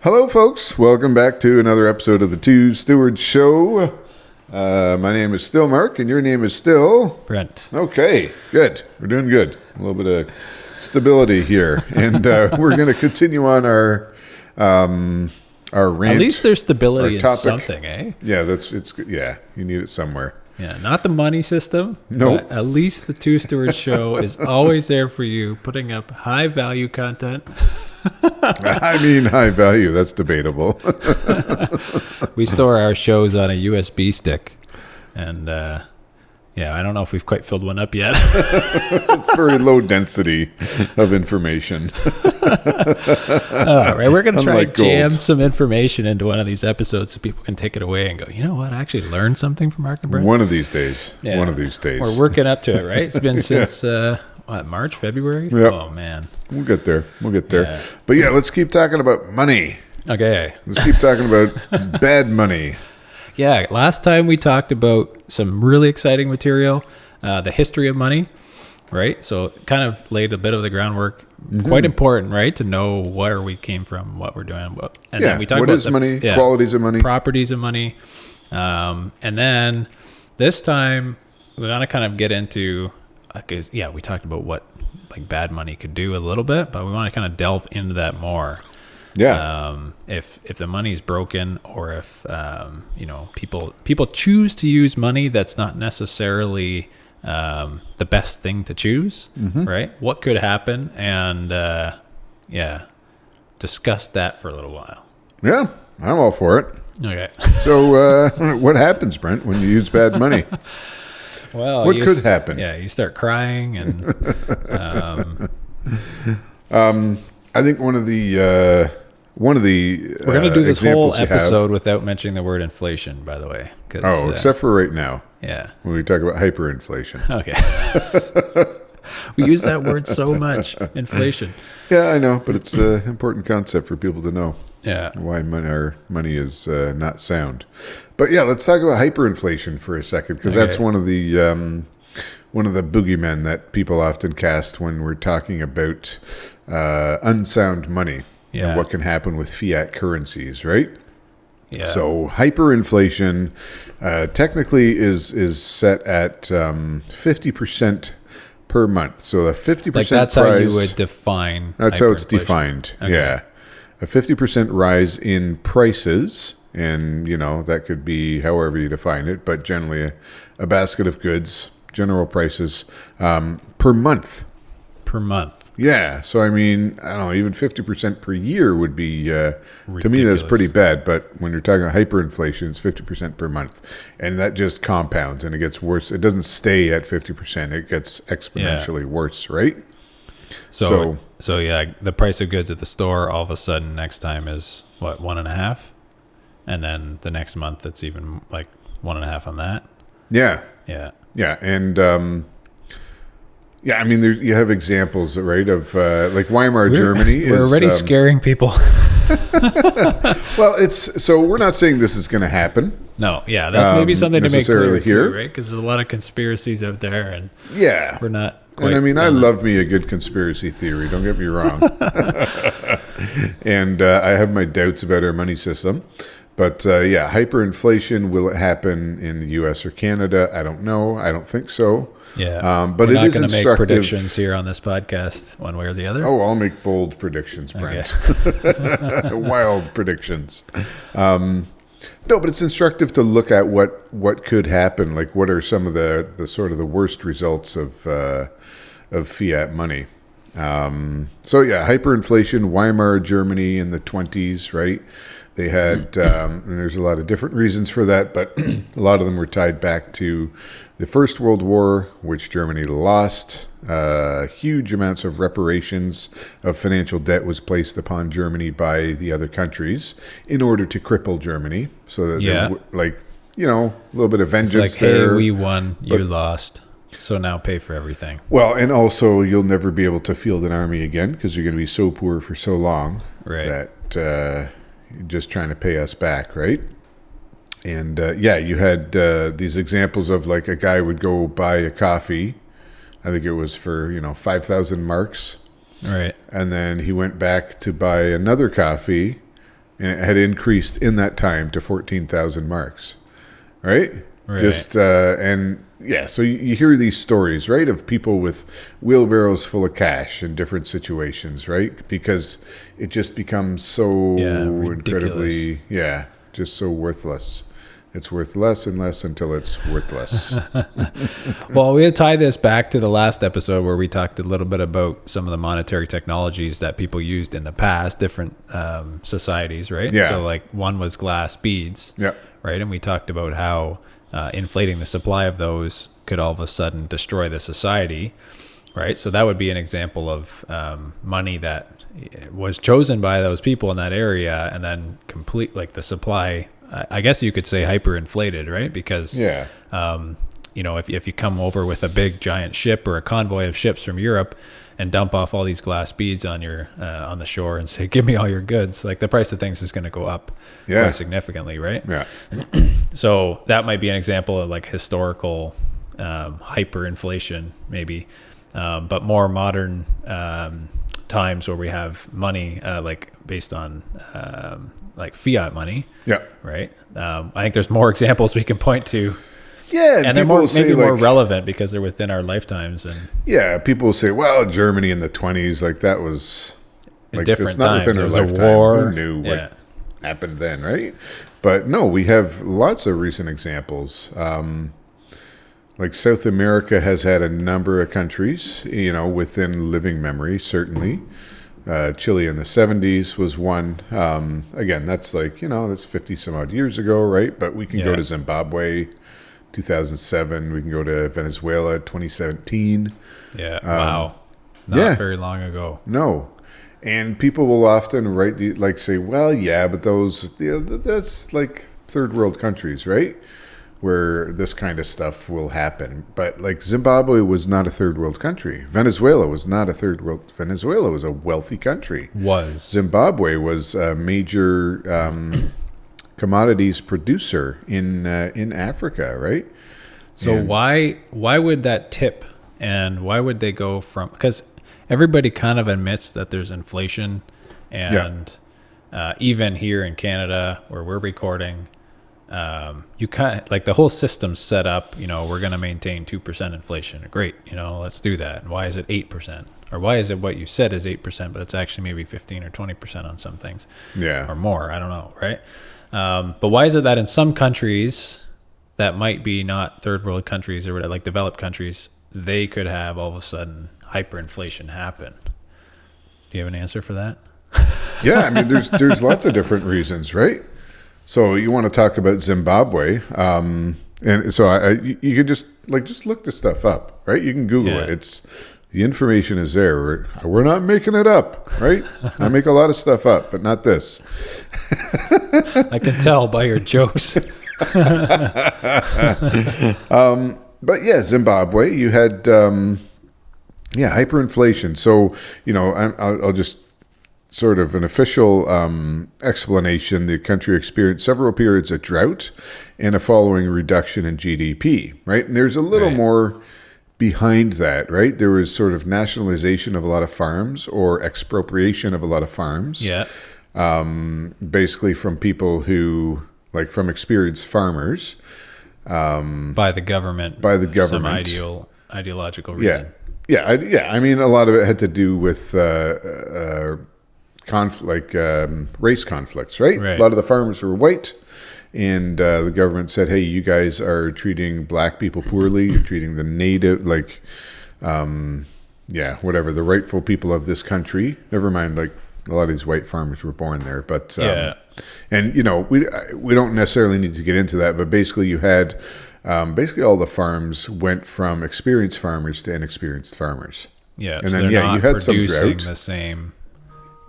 Hello, folks. Welcome back to another episode of the Two Stewards Show. My name is still Mark, and your name is still... Brent. Okay, good. We're doing good. A little bit of stability here. And we're going to continue on our rant. At least there's stability in topic. something, eh? Yeah, it's good. Yeah, you need it somewhere. Yeah, not the money system. Nope. But at least the Two Stewards Show is always there for you, putting up high value content. I mean, high value. That's debatable. We store our shows on a USB stick. And I don't know if we've quite filled one up yet. It's very low density of information. All right, we're going to try Unlike to jam gold. some information into one of these episodes so people can take it away and go, you know what, I actually learned something from Mark and Brent. One of these days. Yeah. One of these days. We're working up to it, right? It's been since, March, February? Yep. Oh, man. We'll get there. Yeah. But yeah, let's keep talking about money. Okay. Let's keep talking about bad money. Yeah, last time we talked about some really exciting material, the history of money, right? So kind of laid a bit of the groundwork. Quite important, right? To know where we came from, what we're doing. And then we talked what about is money, qualities of money. properties of money. And then this time we want to kind of get into, we talked about what like bad money could do a little bit, but we want to kind of delve into that more. Yeah. If the money's broken, or if people choose to use money that's not necessarily the best thing to choose, right? What could happen? And discuss that for a little while. Yeah, I'm all for it. Okay. So what happens, Brent, when you use bad money? Well, what could happen? Yeah, you start crying, and I think one of the we're gonna do this whole examples you have- episode without mentioning the word inflation, by the way. Except for right now, yeah. when we talk about hyperinflation. Okay. We use that word so much, inflation. Yeah, I know, but it's an important concept for people to know. Yeah. Why our money is not sound. But yeah, let's talk about hyperinflation for a second, because that's one of the boogeymen that people often cast when we're talking about unsound money and what can happen with fiat currencies, right? Yeah. So hyperinflation technically is set at 50% per month. So a 50% like that's price, how you would define. that's how it's hyperinflation. defined. Okay. Yeah. A 50% rise in prices, and that could be however you define it, but generally a basket of goods, general prices per month. Per month. Yeah, so I mean, I don't know, even 50% per year would be, to me, that's Ridiculous. pretty bad. But when you're talking about hyperinflation, it's 50% per month. And that just compounds and it gets worse. It doesn't stay at 50%. It gets exponentially worse, right? So the price of goods at the store all of a sudden next time is what, 1.5? And then the next month it's even like 1.5 on that. Yeah. Yeah. Yeah, and I mean, you have examples, right, of like Weimar Germany. We're already scaring people. Well, so we're not saying this is going to happen. No, yeah, that's maybe something to make clear necessarily here. too, right? Because there's a lot of conspiracies out there, and Yeah, we're not. and I mean, I love me a good conspiracy theory. Don't get me wrong. And I have my doubts about our money system. But hyperinflation, will it happen in the U.S. or Canada? I don't know. I don't think so. Yeah, but we're it not is going to make instructive. predictions here on this podcast, one way or the other. Oh, I'll make bold predictions, Brent. Wild predictions. No, but it's instructive to look at what could happen. Like, what are some of the sort of the worst results of fiat money? Hyperinflation, Weimar Germany in the 1920s, right? They had, and there's a lot of different reasons for that, but a lot of them were tied back to the First World War, which Germany lost. Huge amounts of reparations of financial debt was placed upon Germany by the other countries in order to cripple Germany. So that, a little bit of vengeance it's like, there. hey, we won, you lost, so now pay for everything. Well, and also you'll never be able to field an army again because you're going to be so poor for so long that you're just trying to pay us back, right? And you had these examples of like a guy would go buy a coffee. I think it was for 5,000 marks, right? And then he went back to buy another coffee and it had increased in that time to 14,000 marks, right? Right. Just and yeah, so you hear these stories, right, of people with wheelbarrows full of cash in different situations, right? Because it just becomes so incredibly, just so worthless. It's worth less and less until it's worthless. Well, we'll tie this back to the last episode where we talked a little bit about some of the monetary technologies that people used in the past, different societies, right? Yeah. So like one was glass beads, Yeah. right? And we talked about how inflating the supply of those could all of a sudden destroy the society, right? So that would be an example of money that was chosen by those people in that area and then like the supply, I guess you could say hyperinflated, right? Because, if you come over with a big giant ship or a convoy of ships from Europe and dump off all these glass beads on your on the shore and say, give me all your goods, like the price of things is going to go up quite significantly, right? Yeah. So that might be an example of like historical hyperinflation, maybe, but more modern times where we have money like based on like fiat money. Yeah. Right. I think there's more examples we can point to. Yeah, and they're maybe more relevant because they're within our lifetimes. And people say, well, Germany in the 20s, like that was in like different not times. within our There was lifetime. a war. Who knew what happened then, right? But no, we have lots of recent examples. Like South America has had a number of countries, within living memory, certainly. Chile in the 70s was one. Again, that's like, that's 50 some odd years ago, right? But we can go to Zimbabwe, 2007. We can go to Venezuela, 2017. Yeah. Wow. Not very long ago. No. And people will often say, well, yeah, but that's like third world countries, right? Where this kind of stuff will happen. But like Zimbabwe was not a third world country. Venezuela was not a third world. Venezuela was a wealthy country. Zimbabwe was a major commodities producer in Africa, right? So why would that tip, and why would they go from, because everybody kind of admits that there's inflation, and even here in Canada where we're recording, you kind like the whole system's set up, we're going to maintain 2% inflation. Great. Let's do that. And why is it 8%? Or why is it what you said is 8%, but it's actually maybe 15 or 20% on some things, or more? I don't know. Right. But why is it that in some countries that might be not third world countries or whatever, like developed countries, they could have all of a sudden hyperinflation happen? Do you have an answer for that? Yeah. I mean, there's lots of different reasons, right? So you want to talk about Zimbabwe, and so you can just look this stuff up, right? You can Google it. The information is there. We're not making it up, right? I make a lot of stuff up, but not this. I can tell by your jokes. But yeah, Zimbabwe, you had hyperinflation. So I'll just sort of an official explanation. The country experienced several periods of drought and a following reduction in GDP, right? And there's a little more behind that, right? There was sort of nationalization of a lot of farms or expropriation of a lot of farms. Yeah. Basically from people who, like from experienced farmers. By the government. Some ideological reason. Yeah. I mean, a lot of it had to do with race conflicts, right? A lot of the farmers were white, and the government said, hey, you guys are treating black people poorly. You're treating the native, whatever, the rightful people of this country. Never mind, like a lot of these white farmers were born there. But, and, we don't necessarily need to get into that, but basically you had, basically all the farms went from experienced farmers to inexperienced farmers. Yeah, and so then, you had some drought. The same.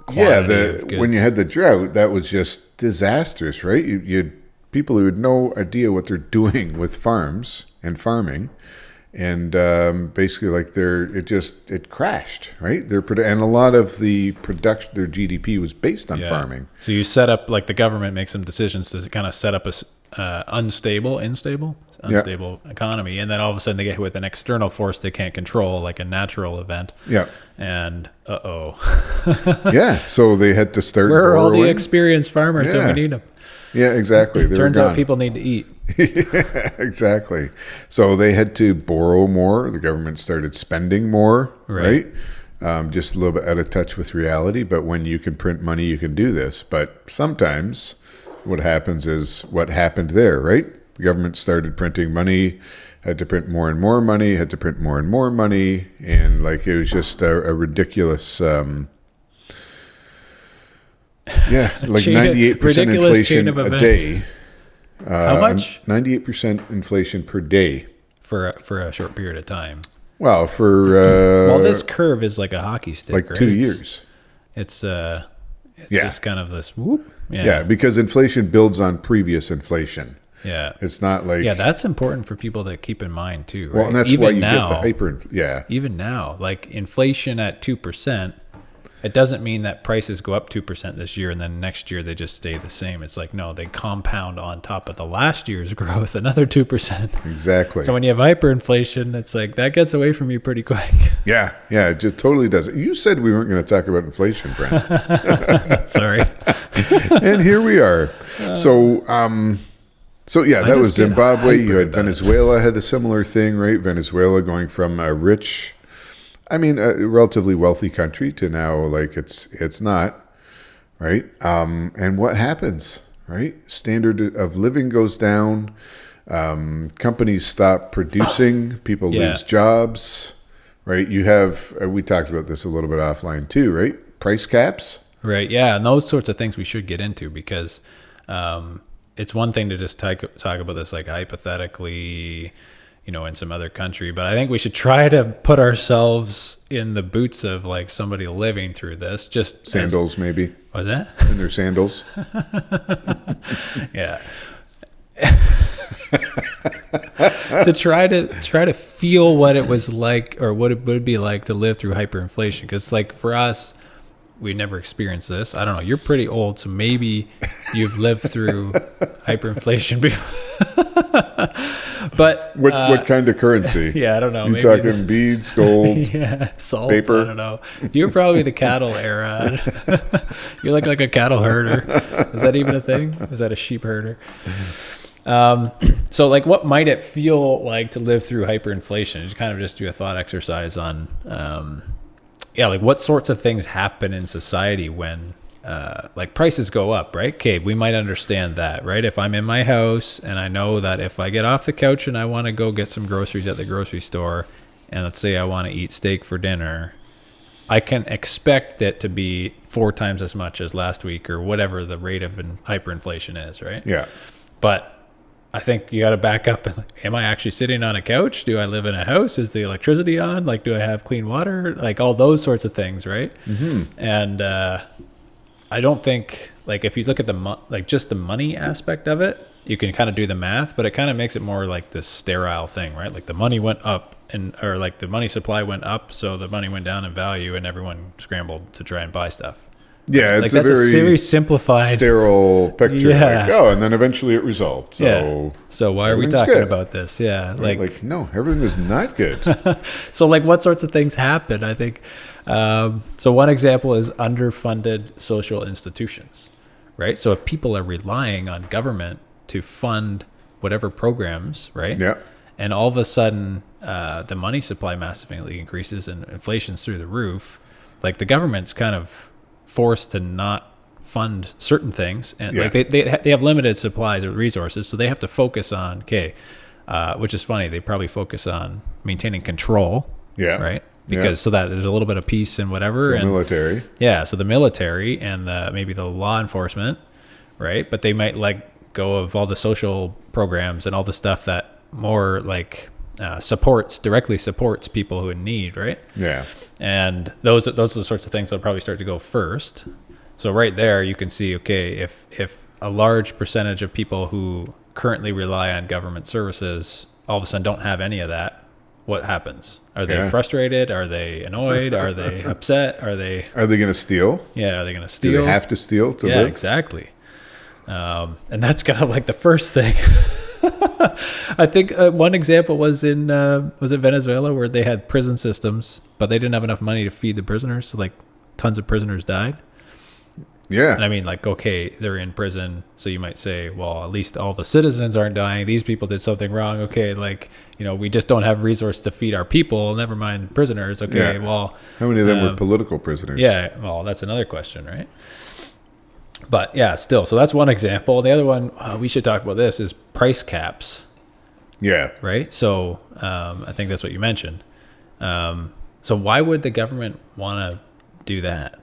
When you had the drought, that was just disastrous, right? You had people who had no idea what they're doing with farms and farming, and basically, it crashed, right? And a lot of the production, their GDP was based on farming. So you set up, like the government makes some decisions to kind of set up unstable economy, and then all of a sudden they get hit with an external force they can't control, like a natural event. Yeah. And Yeah. So they had to start. Where are all the borrowing. experienced farmers when we need them? Yeah, exactly. They Turns were out gone. people need to eat. Yeah, exactly. So they had to borrow more. The government started spending more, right? Just a little bit out of touch with reality. But when you can print money, you can do this. But sometimes what happens is what happened there, right? The government started printing money, had to print more and more money, had to print more and more money. And like it was just a ridiculous... like 98% inflation a day. How much? 98% inflation per day. For a short period of time. Well, for Well, this curve is like a hockey stick, like right? 2 years. It's just kind of this whoop. Yeah, because inflation builds on previous inflation. Yeah. It's not like that's important for people to keep in mind too, right? well, and that's even why you now, get the even now, like inflation at 2%, it doesn't mean that prices go up 2% this year and then next year they just stay the same. It's like, no, they compound on top of the last year's growth another 2%. Exactly. So when you have hyperinflation, it's like that gets away from you pretty quick. Yeah, it just totally does. You said we weren't going to talk about inflation, Brent. Sorry. And here we are. So that was Zimbabwe. You had Venezuela had a similar thing, right? Venezuela going from a relatively wealthy country to now like it's not, right? And what happens, right? Standard of living goes down. Companies stop producing. People lose jobs, right? You have, we talked about this a little bit offline too, right? Price caps. Right. Yeah. And those sorts of things we should get into because it's one thing to just talk about this like hypothetically, in some other country, but I think we should try to put ourselves in the boots of like somebody living through this. Just sandals, maybe. Was that? In their sandals. Yeah. To try to feel what it was like or what it would be like to live through hyperinflation, because like for us, we never experienced this. I don't know. You're pretty old, so maybe you've lived through hyperinflation before. But what kind of currency? Yeah, I don't know. You maybe talking beads, gold, salt, paper? I don't know. You're probably the cattle era. You look like a cattle herder. Is that even a thing? Is that a sheep herder? So like, what might it feel like to live through hyperinflation? Just kind of just do a thought exercise on, like what sorts of things happen in society when like prices go up, right? Okay, we might understand that, right? If I'm in my house and I know that if I get off the couch and I want to go get some groceries at the grocery store, and let's say I want to eat steak for dinner, I can expect it to be 4 times as much as last week or whatever the rate of hyperinflation is, right? Yeah. But I think you got to back up. And am I actually sitting on a couch? Do I live in a house? Is the electricity on? Like, do I have clean water? Like all those sorts of things, right? Mm-hmm. And I don't think, like, if you look at just the money aspect of it, you can kind of do the math, but it kind of makes it more like this sterile thing, right? Like the money went up or like the money supply went up, so the money went down in value, and everyone scrambled to try and buy stuff. Yeah, it's like a very simplified, sterile picture. Yeah. Like, and then eventually it resolved. So why are we talking about this? Yeah, like no, everything was not good. So like, what sorts of things happen? I think. So one example is underfunded social institutions, right? So if people are relying on government to fund whatever programs, right? Yeah. And all of a sudden, the money supply massively increases and inflation's through the roof. Like the government's kind of forced to not fund certain things, and like they have limited supplies of resources, so they have to focus on which is funny. They probably focus on maintaining control, right? Because so that there's a little bit of peace and whatever. So military, so the military and maybe the law enforcement, right? But they might let go of all the social programs and all the stuff that more like directly supports people who in need, right? Yeah. And those are the sorts of things that'll probably start to go first. So right there, you can see, if a large percentage of people who currently rely on government services all of a sudden don't have any of that, what happens? Are they frustrated? Are they annoyed? Are they upset? Are they going to steal? Yeah, are they going to steal? Do they have to steal to live? Yeah, exactly. And that's kind of like the first thing. I think one example was in was it Venezuela, where they had prison systems, but they didn't have enough money to feed the prisoners, so like tons of prisoners died. Yeah. And I mean, like, okay, they're in prison, so you might say, well, at least all the citizens aren't dying. These people did something wrong. Okay, like, we just don't have resource to feed our people. Never mind prisoners. Okay, well, how many of them were political prisoners? Yeah, well, that's another question, right? But yeah, still, so that's one example. The other one we should talk about this is price caps. Yeah. Right. So I think that's what you mentioned. So why would the government want to do that?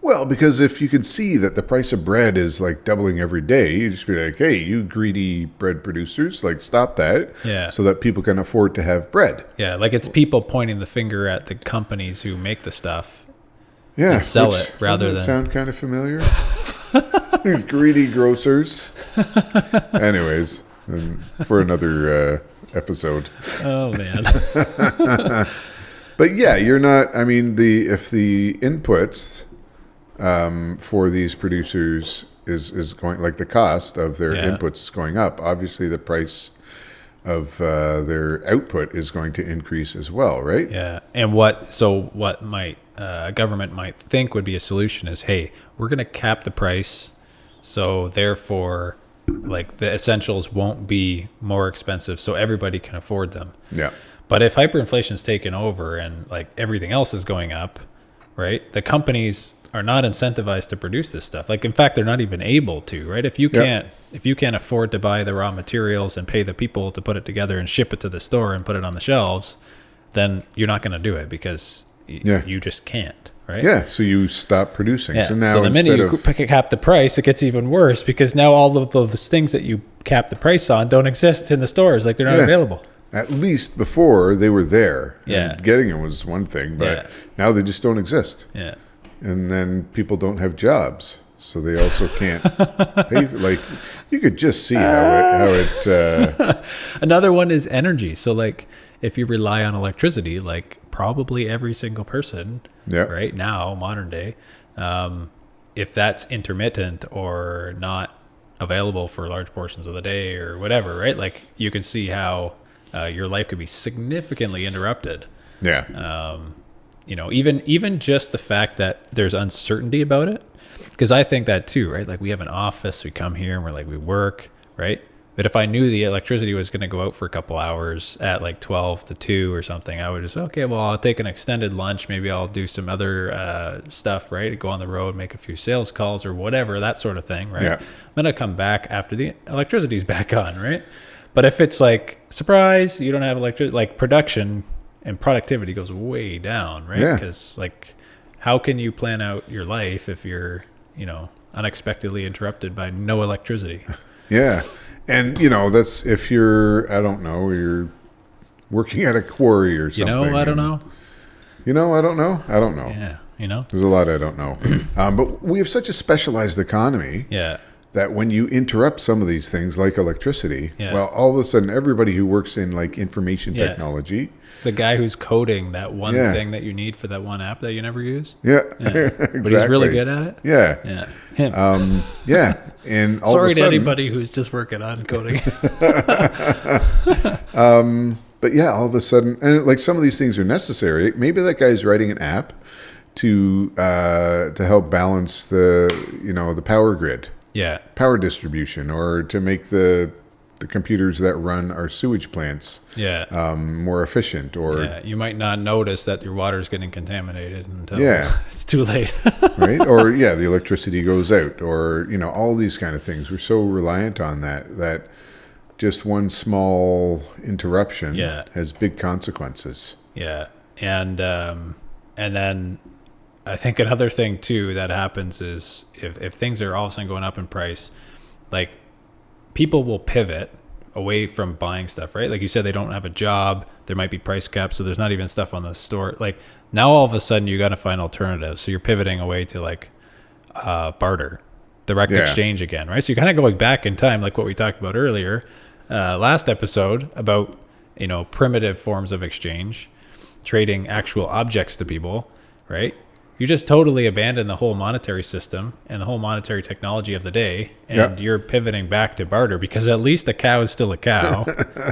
Well, because if you can see that the price of bread is like doubling every day, you just be like, hey, you greedy bread producers, like stop that. Yeah. So that people can afford to have bread. Yeah. Like it's people pointing the finger at the companies who make the stuff. Yeah. And sell it rather than. Sound kind of familiar? These greedy grocers. Anyways, for another episode. Oh, man. But yeah, you're not, I mean, if the inputs for these producers is going, like the cost of their inputs is going up, obviously the price of their output is going to increase as well, right? Yeah. And what might a government might think would be a solution is, hey, we're going to cap the price, so therefore, like the essentials won't be more expensive, so everybody can afford them. Yeah. But if hyperinflation is taken over and like everything else is going up, right? The companies are not incentivized to produce this stuff. Like, in fact, they're not even able to, right? If you can't afford to buy the raw materials and pay the people to put it together and ship it to the store and put it on the shelves, then you're not going to do it because you just can't, right? Yeah. So you stop producing. Yeah. So now so the minute you cap the price, it gets even worse because now all of those things that you cap the price on don't exist in the stores. Like they're not available. At least before they were there. Yeah. And getting them was one thing, but now they just don't exist. Yeah. And then people don't have jobs, so they also can't pay. Like you could just see how it. Another one is energy. So like, if you rely on electricity, like probably every single person, right now, modern day, if that's intermittent or not available for large portions of the day or whatever, right? Like you can see how your life could be significantly interrupted. Yeah. Even just the fact that there's uncertainty about it, because I think that too, right? Like we have an office, we come here and we're like, we work, right? But if I knew the electricity was going to go out for a couple hours at like 12 to 2 or something, I would just, okay, well, I'll take an extended lunch. Maybe I'll do some other stuff, right? Go on the road, make a few sales calls or whatever, that sort of thing, right? Yeah. I'm going to come back after the electricity's back on, right? But if it's like, surprise, you don't have electricity, like production and productivity goes way down, right? Yeah. Because like, how can you plan out your life if you're, unexpectedly interrupted by no electricity? Yeah. And, that's if you're, I don't know, you're working at a quarry or something. I don't know. I don't know. I don't know. Yeah. There's a lot I don't know. But we have such a specialized economy. Yeah. That when you interrupt some of these things like electricity, well, all of a sudden everybody who works in like information technology, the guy who's coding that one thing that you need for that one app that you never use, exactly. But he's really good at it, him, and all sorry of a sudden, to anybody who's just working on coding. But yeah, all of a sudden, and like some of these things are necessary. Maybe that guy's writing an app to help balance the power grid. Yeah, power distribution, or to make the computers that run our sewage plants more efficient. Or you might not notice that your water is getting contaminated until it's too late. Right? Or the electricity goes out, or all these kind of things. We're so reliant on that just one small interruption has big consequences. Yeah, and then I think another thing too that happens is if things are all of a sudden going up in price, like people will pivot away from buying stuff, right? Like you said, they don't have a job. There might be price caps, so there's not even stuff on the store. Like now all of a sudden you got to find alternatives. So you're pivoting away to like barter, direct exchange again, right? So you're kind of going back in time, like what we talked about earlier, last episode about, primitive forms of exchange, trading actual objects to people, right? You just totally abandon the whole monetary system and the whole monetary technology of the day, and you're pivoting back to barter, because at least a cow is still a cow,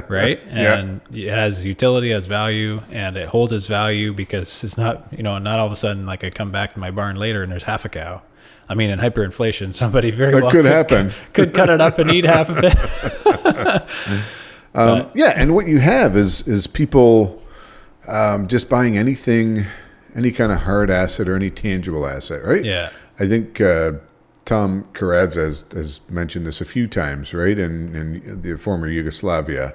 right? And it has utility, has value, and it holds its value because it's not, not all of a sudden like I come back to my barn later and there's half a cow. I mean, in hyperinflation, somebody could happen. Could cut it up and eat half of it. And what you have is people just buying anything, any kind of hard asset or any tangible asset, right? Yeah. I think Tom Karadza has mentioned this a few times, right? In the former Yugoslavia,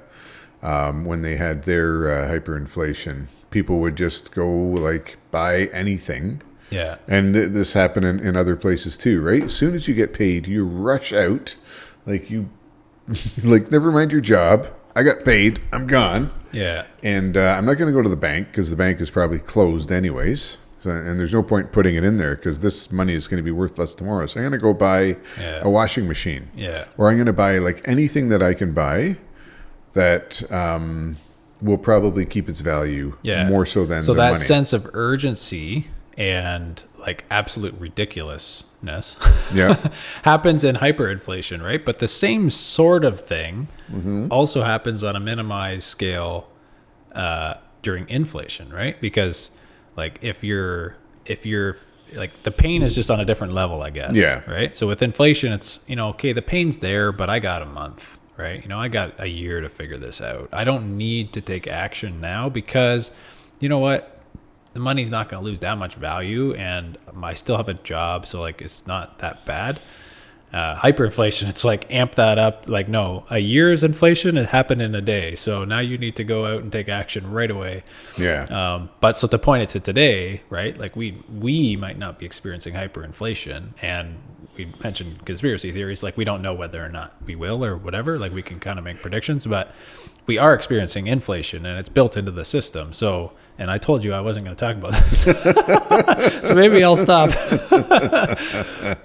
when they had their hyperinflation, people would just go like buy anything. Yeah. And this happened in other places too, right? As soon as you get paid, you rush out, like never mind your job. I got paid. I'm gone. Yeah. And I'm not going to go to the bank because the bank is probably closed anyways. So, and there's no point putting it in there because this money is going to be worth less tomorrow. So I'm going to go buy a washing machine. Yeah. Or I'm going to buy like anything that I can buy that will probably keep its value more so than the money. So that sense of urgency and like absolute ridiculousness happens in hyperinflation, right? But the same sort of thing also happens on a minimized scale during inflation, right? Because like if you're like the pain is just on a different level, I guess. Yeah. Right. So with inflation, it's, okay, the pain's there, but I got a month, right? I got a year to figure this out. I don't need to take action now because you know what? The money's not going to lose that much value, and I still have a job, so like it's not that bad. Hyperinflation, it's like amp that up. Like, no, a year's inflation, it happened in a day. So now you need to go out and take action right away. Yeah. But so to point it to today, right? Like we might not be experiencing hyperinflation, and we mentioned conspiracy theories. Like we don't know whether or not we will or whatever. Like we can kind of make predictions, but we are experiencing inflation, and it's built into the system. So, and I told you I wasn't going to talk about this, so maybe I'll stop.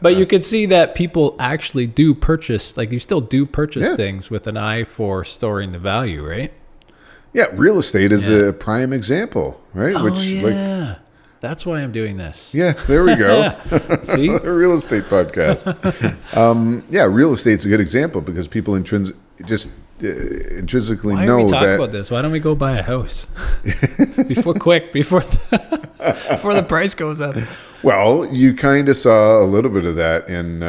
But you could see that people actually do purchase, like you still do purchase things with an eye for storing the value, right? Yeah, real estate is a prime example, right? Oh, that's why I'm doing this. Yeah, there we go. See? A real estate podcast. Real estate's a good example because people intrinsically Why know are we talking that. about this? Why don't we go buy a house before the price goes up? Well, you kind of saw a little bit of that in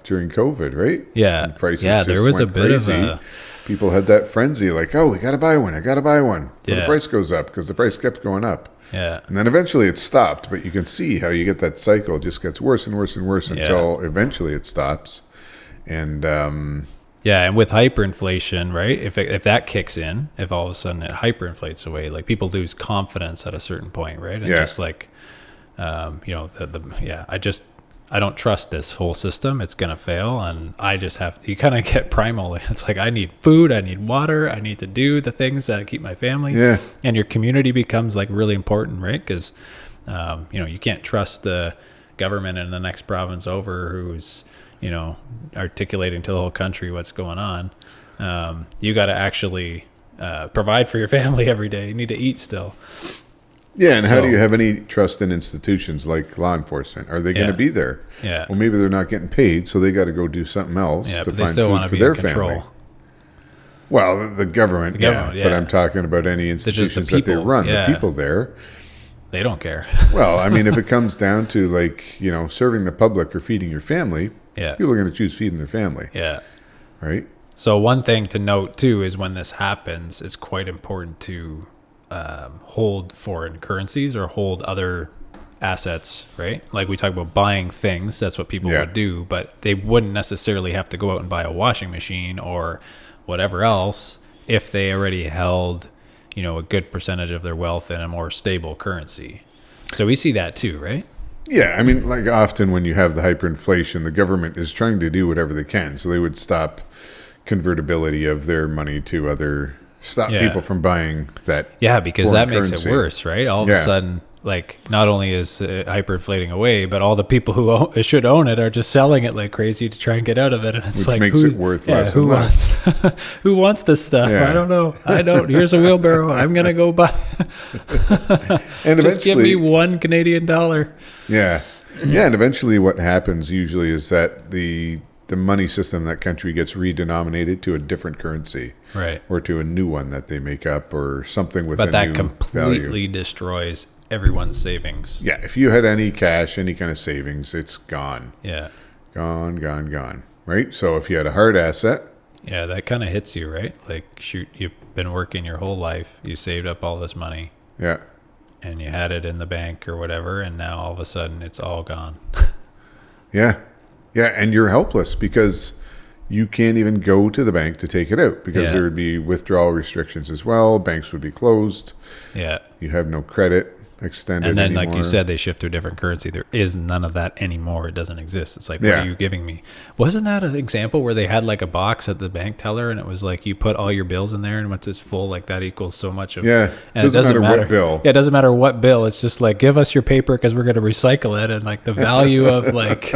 during COVID, right? Yeah, when prices there was a bit crazy. of a. People had that frenzy, like, "Oh, we got to buy one. I got to buy one." Well, Yeah. the price goes up because the price kept going up. Yeah. And then eventually it stopped, but you can see how you get that cycle. It just gets worse and worse and worse until eventually it stops. And and with hyperinflation, right? If that kicks in, if all of a sudden it hyperinflates away, like people lose confidence at a certain point, right? And just like, I don't trust this whole system. It's going to fail. And you kind of get primal. It's like, I need food, I need water, I need to do the things that keep my family. Yeah. And your community becomes like really important, right? Because, you can't trust the government in the next province over who's, articulating to the whole country what's going on. You got to actually provide for your family every day. You need to eat still. Yeah, and how do you have any trust in institutions like law enforcement? Are they going to be there? Yeah. Well, maybe they're not getting paid, so they got to go do something else to find food for their family. Well, the government, but I'm talking about any institutions that they run. The people there, they don't care. Well, I mean, if it comes down to like, serving the public or feeding your family, people are going to choose feeding their family. Yeah. Right? So one thing to note, too, is when this happens, it's quite important to hold foreign currencies or hold other assets, right? Like we talk about buying things, that's what people would do, but they wouldn't necessarily have to go out and buy a washing machine or whatever else if they already held, a good percentage of their wealth in a more stable currency. So we see that too, right? Yeah, I mean, like often when you have the hyperinflation, the government is trying to do whatever they can. So they would stop convertibility of their money to stop people from buying that. Yeah, because that makes it worse, right? All of a sudden, like not only is hyperinflating away, but all the people who should own it are just selling it like crazy to try and get out of it. And it's Which like, makes it worth less who and less. wants who wants this stuff? Yeah. I don't know. I don't. Here's a wheelbarrow. I'm gonna go buy. And Just give me eventually, $1 Canadian. yeah, and eventually, what happens usually is that the money system in that country gets redenominated to a different currency, Right. or to a new one that they make up, or something with But a that new completely value. destroys everyone's savings. Yeah, if you had any cash, any kind of savings, it's gone, Yeah. gone. Right. So if you had a hard asset, Yeah, that kind of hits you, right? Like, shoot, you've been working your whole life, you saved up all this money, yeah, and you had it in the bank or whatever, and now all of a sudden it's all gone. yeah, and you're helpless because you can't even go to the bank to take it out because Yeah. there would be withdrawal restrictions as well. Banks would be closed. Yeah. You have no credit extended And then, anymore. like you said, they shift to a different currency. There is none of that anymore. It doesn't exist. It's like, what Yeah. are you giving me? Wasn't that an example where they had like a box at the bank teller and it was like you put all your bills in there and once it's full, like that equals so much of Yeah, and doesn't matter what bill. Yeah, it doesn't matter what bill. It's just like, give us your paper because we're going to recycle it. And like the value of like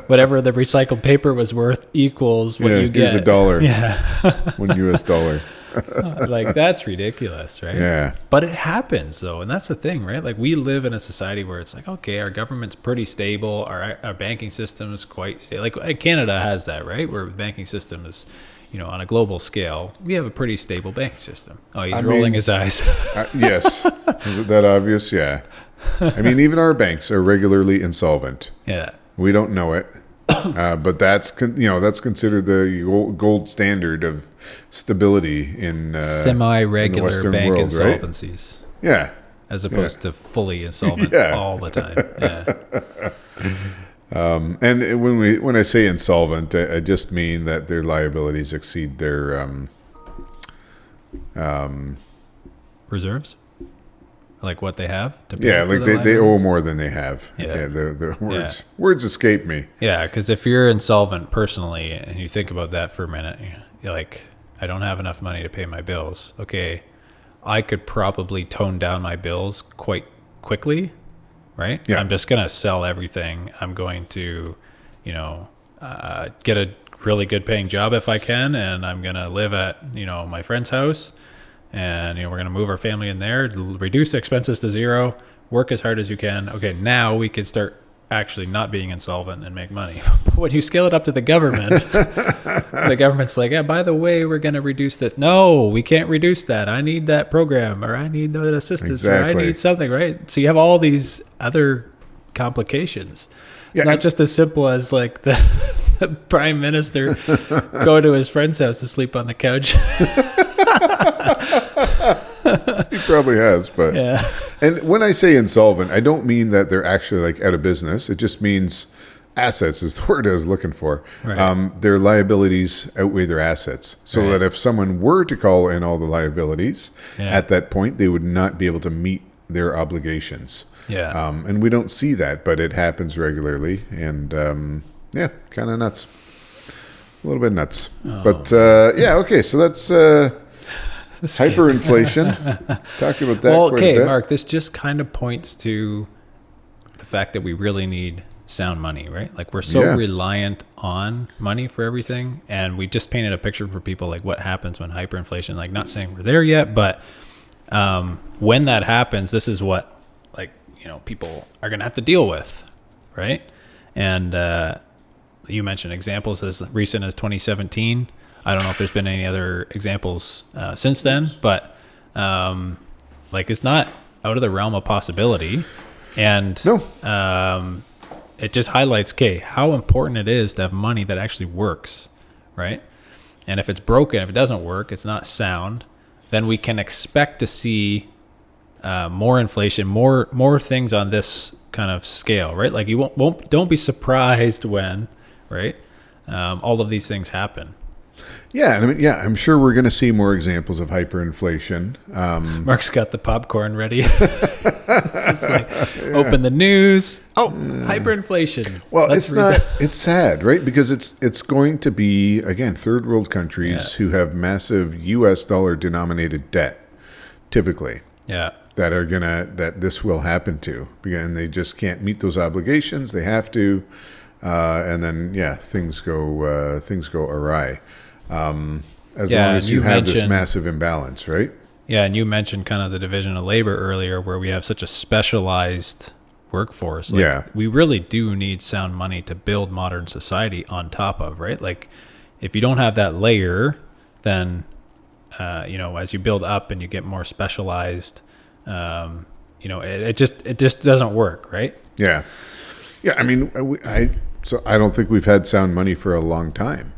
whatever the recycled paper was worth equals what Yeah, you get. here's a dollar. Yeah. $1 US. Like that's ridiculous, right? Yeah. But it happens though, and that's the thing, right? Like we live in a society where it's like, okay, our government's pretty stable, our banking system is quite stable. Like Canada has that, right? Where the banking system is, on a global scale, we have a pretty stable banking system. Oh, he's rolling his eyes. Yes. Is it that obvious? Yeah. I mean, even our banks are regularly insolvent. Yeah. We don't know it. But that's considered the gold standard of stability in Semi-regular Western bank world, right? insolvencies, Yeah. as opposed to fully insolvent Yeah. all the time. Yeah. And when I say insolvent, I just mean that their liabilities exceed their Reserves? Like what they have to pay yeah, for like the they owe liabilities? more than they have. Yeah. The words escape me. Yeah, because if you're insolvent personally and you think about that for a minute, you're like, I don't have enough money to pay my bills. Okay, I could probably tone down my bills quite quickly, right? Yeah. I'm just going to sell everything. I'm going to, get a really good paying job if I can, and I'm going to live at, my friend's house. And, we're going to move our family in there, reduce expenses to zero, work as hard as you can. Okay, now we can start actually not being insolvent and make money. But when you scale it up to the government, the government's like, yeah, by the way, we're going to reduce this. No, we can't reduce that. I need that program, or I need that assistance, or I Exactly. need something, right? So you have all these other complications. It's Yeah, not and- just as simple as like the prime minister going to his friend's house to sleep on the couch. He probably has, but Yeah. And when I say insolvent, I don't mean that they're actually like out of business. It just means assets is the word I was looking for. Right. Their liabilities outweigh their assets, so Right. that if someone were to call in all the liabilities Yeah. at that point, they would not be able to meet their obligations. Yeah. And we don't see that, but it happens regularly, and kind of nuts. A little bit nuts, but okay. So that's hyperinflation. Talked about that. Well, quite a okay, bit. Mark, this just kind of points to the fact that we really need sound money, right? Like we're so Yeah. reliant on money for everything. And we just painted a picture for people like what happens when hyperinflation, like not saying we're there yet, but when that happens, this is what people are going to have to deal with, right? And you mentioned examples as recent as 2017. I don't know if there's been any other examples since then, but it's not out of the realm of possibility. And No. it just highlights, how important it is to have money that actually works, right? And if it's broken, if it doesn't work, it's not sound, then we can expect to see more inflation, more things on this kind of scale, right? Like you don't be surprised when, right? All of these things happen. Yeah, and I'm sure we're going to see more examples of hyperinflation. Mark's got the popcorn ready. It's just like, open the news. Oh, hyperinflation. Well, Let's it's read not. that. It's sad, right? Because it's going to be again third world countries who have massive U.S. dollar denominated debt, typically. Yeah. that are that this will happen to, and they just can't meet those obligations. They have to, and then things go awry. As long as you have this massive imbalance, right? Yeah, and you mentioned kind of the division of labor earlier, where we have such a specialized workforce. Like, we really do need sound money to build modern society on top of, right? Like, if you don't have that layer, then as you build up and you get more specialized, it just doesn't work, right? Yeah. I mean, I don't think we've had sound money for a long time,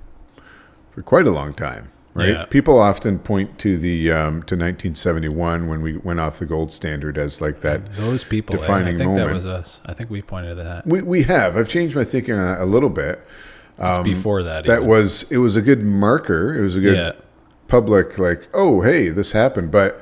for quite a long time. Right. Yeah. People often point to the to 1971 when we went off the gold standard as like that those people defining moment. I think that was us. I think we pointed to that. We have. I've changed my thinking on that a little bit. It's before that. It was a good marker. It was a good public, like, oh, hey, this happened. But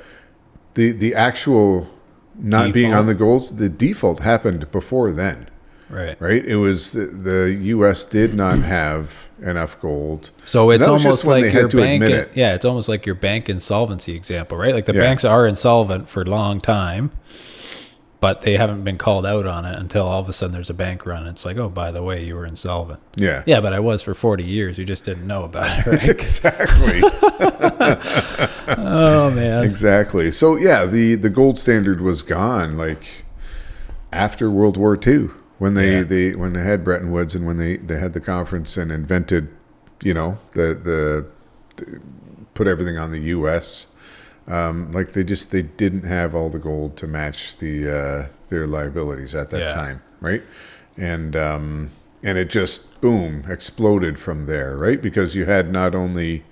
the actual not default. Being on the golds, the default happened before then. Right. It was the U.S. did not have enough gold. So it's almost like your bank. It's almost like your bank insolvency example, right? Like the banks are insolvent for a long time, but they haven't been called out on it until all of a sudden there's a bank run. It's like, oh, by the way, you were insolvent. Yeah, but I was for 40 years. You just didn't know about it, right? Exactly. Oh man. Exactly. So the gold standard was gone like after World War II. When they had Bretton Woods and when they had the conference and invented, the put everything on the U.S. They didn't have all the gold to match their liabilities at that time, right? And it just boom exploded from there, right? Because you had not only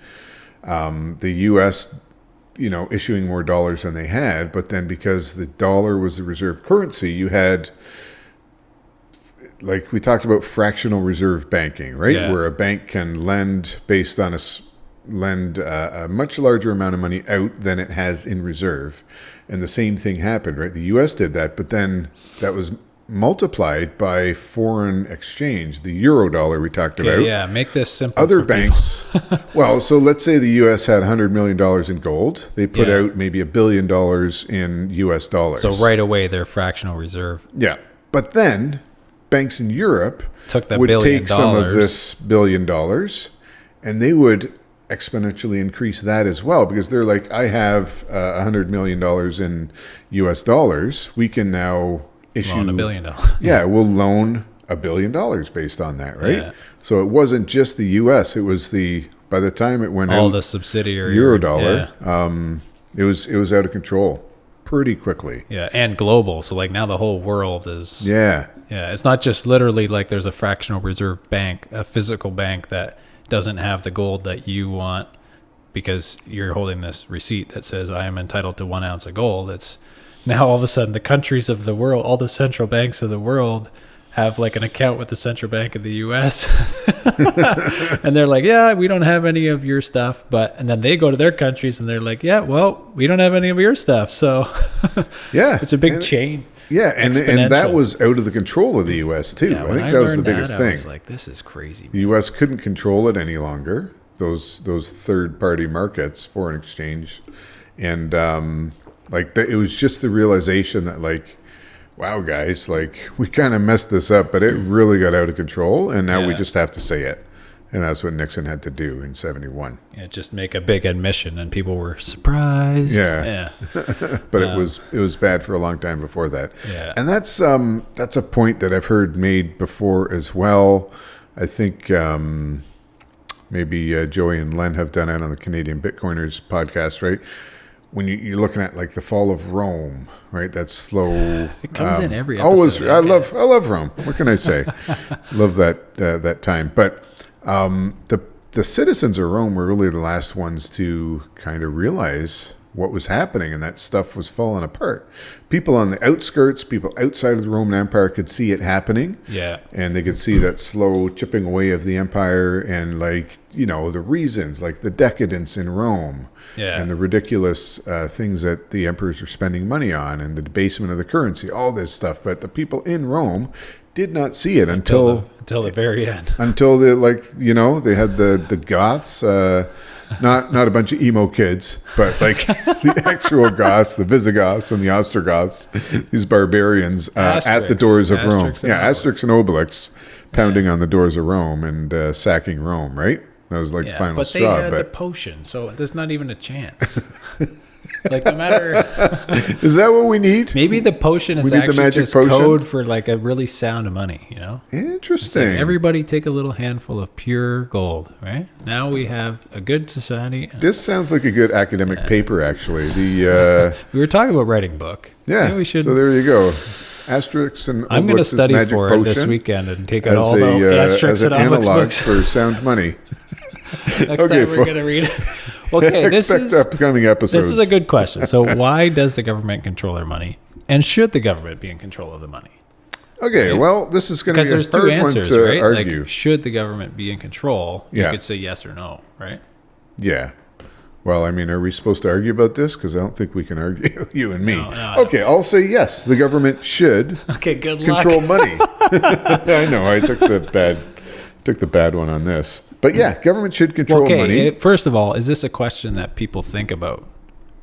the U.S. issuing more dollars than they had, but then because the dollar was the reserve currency, you had, like we talked about, fractional reserve banking, right? Yeah. Where a bank can lend based on a much larger amount of money out than it has in reserve. And the same thing happened, right? The U.S. did that, but then that was multiplied by foreign exchange, the euro dollar we talked about. Yeah, make this simple. Other banks, well, so let's say the U.S. had $100 million in gold. They put out maybe $1 billion in U.S. dollars. So right away, they're fractional reserve. Yeah. But then banks in Europe would take some of this $1 billion and they would exponentially increase that as well, because they're like, I have $100 million in U.S. dollars. We can now issue $1 billion. Yeah, we'll loan $1 billion based on that, right? Yeah. So it wasn't just the U.S. It was by the time it went all out, the subsidiary Eurodollar, it was out of control pretty quickly. Yeah, and global. So like now the whole world is. Yeah. Yeah, it's not just literally like there's a fractional reserve bank, a physical bank that doesn't have the gold that you want because you're holding this receipt that says I am entitled to 1 ounce of gold. It's now all of a sudden the countries of the world, all the central banks of the world have like an account with the central bank of the U.S. And they're like, yeah, we don't have any of your stuff. And then they go to their countries and they're like, yeah, well, we don't have any of your stuff. So it's a big chain. Yeah, and that was out of the control of the U.S. too. Yeah, I think that was the biggest thing. I was like, this is crazy. The U.S. couldn't control it any longer. Those third-party markets, foreign exchange, and it was just the realization that like, wow, guys, like we kind of messed this up, but it really got out of control, and now we just have to say it. And that's what Nixon had to do in 1971. Yeah, just make a big admission, and people were surprised. Yeah. But it was bad for a long time before that. Yeah. And that's a point that I've heard made before as well. I think maybe Joey and Len have done it on the Canadian Bitcoiners podcast, right? When you're looking at like the fall of Rome, right? That slow. It comes in every episode. I love Rome. What can I say? Love that time, but. The citizens of Rome were really the last ones to kind of realize what was happening, and that stuff was falling apart. People on the outskirts, people outside of the Roman Empire could see it happening. Yeah. And they could see that slow chipping away of the empire, and like the reasons, like the decadence in Rome, Yeah. and the ridiculous things that the emperors are spending money on, and the debasement of the currency, all this stuff. But the people in Rome did not see it until the very end. until they they had the Goths, not a bunch of emo kids, but like the actual Goths, the Visigoths and the Ostrogoths, these barbarians at the doors of Rome. Asterix and Obelix pounding on the doors of Rome and sacking Rome, right? That was like the final but straw. They had the potion, so there's not even a chance. Like, no matter... Is that what we need? Maybe the potion is We need the actually magic just potion? code for like a really sound money, Interesting. Like, everybody take a little handful of pure gold, right? Now we have a good society. This sounds like a good academic paper, actually. The We were talking about writing a book. yeah. Maybe we should... So there you go. Asterix and I'm going to Obelix's study magic for potion it this weekend and take out as all the Asterix as an and Obelix analog books. for sound money. Next Okay, time we're going to read it. Okay, Expect upcoming episodes. this is a good question. So why does the government control their money? And should the government be in control of the money? Okay, well, this is going to Because be a there's two hard answers, one to right? argue. Like, should the government be in control? You Yeah. could say yes or no, right? Yeah. Well, I mean, are we supposed to argue about this? Because I don't think we can argue, you and me. No, Okay, I'll say yes. The government should Okay, good luck. control money. I know. I took the bad one on this. But yeah, government should control money. First of all, is this a question that people think about?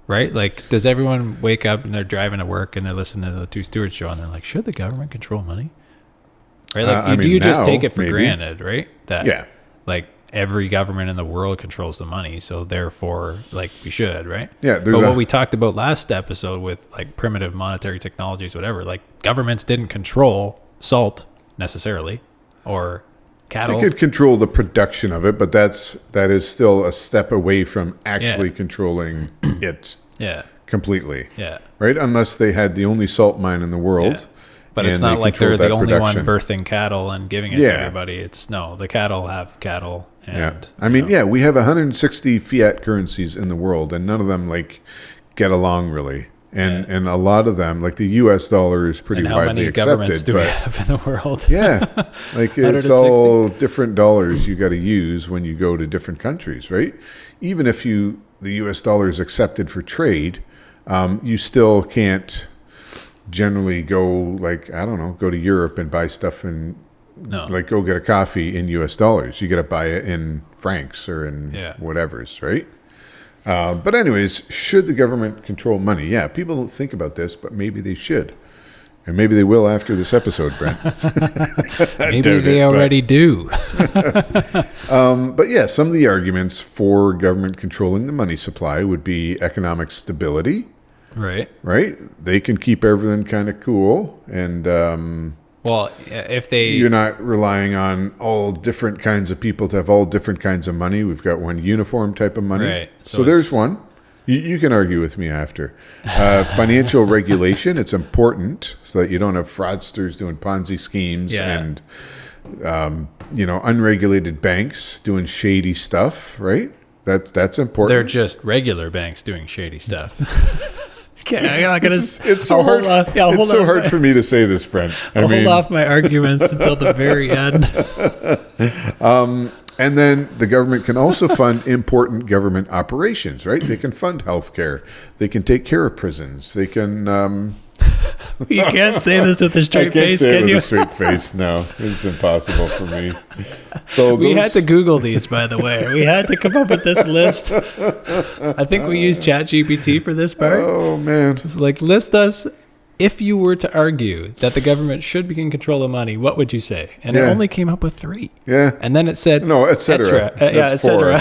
Right? Like, does everyone wake up and they're driving to work and they're listening to the Two Stewards show and they're like, should the government control money? Right? Like, do you just now, take it for maybe. granted, right? That, Yeah. like, every government in the world controls the money, so therefore, like, we should, right? Yeah, But what we talked about last episode with, like, primitive monetary technologies, whatever, like, governments didn't control salt necessarily, or cattle. They could control the production of it, but that is still a step away from actually controlling it Yeah. completely. Yeah. Right? Unless they had the only salt mine in the world. Yeah. But it's and not they like they're controlled the that only production. one birthing cattle and giving it to Yeah. everybody. It's no, the cattle have cattle. And, Yeah. I mean, yeah, we have 160 fiat currencies in the world, and none of them like get along really. And a lot of them, like the U.S. dollar, is pretty and how widely many accepted. governments do we But have in the world? yeah, like it's 160? all different dollars you got to use when you go to different countries, right? Even if the U.S. dollar is accepted for trade, you still can't generally go go to Europe and buy stuff and go get a coffee in U.S. dollars. You got to buy it in francs or in whatever's, right? But anyways, should the government control money? Yeah, people don't think about this, but maybe they should. And maybe they will after this episode, Brent. Maybe they already do. But yeah, some of the arguments for government controlling the money supply would be economic stability. Right. They can keep everything kind of cool, and Well, if they... you're not relying on all different kinds of people to have all different kinds of money. We've got one uniform type of money. Right. So there's one. You can argue with me after. Financial regulation, it's important so that you don't have fraudsters doing Ponzi schemes and, unregulated banks doing shady stuff, right? That's important. They're just regular banks doing shady stuff. It's so hard. It's so hard for me to say this, Brent. I'll hold off my arguments until the very end. And then the government can also fund important government operations, right? They can fund healthcare. They can take care of prisons. They can. You can't say this with a straight face, say it can with you? a straight face. No, it's impossible for me. So We had to Google these, by the way. We had to come up with this list. I think we used ChatGPT for this part. Oh man! It's like, list us. If you were to argue that the government should be in control of money, what would you say? And it only came up with 3. Yeah. And then it said, No, et cetera. et cetera.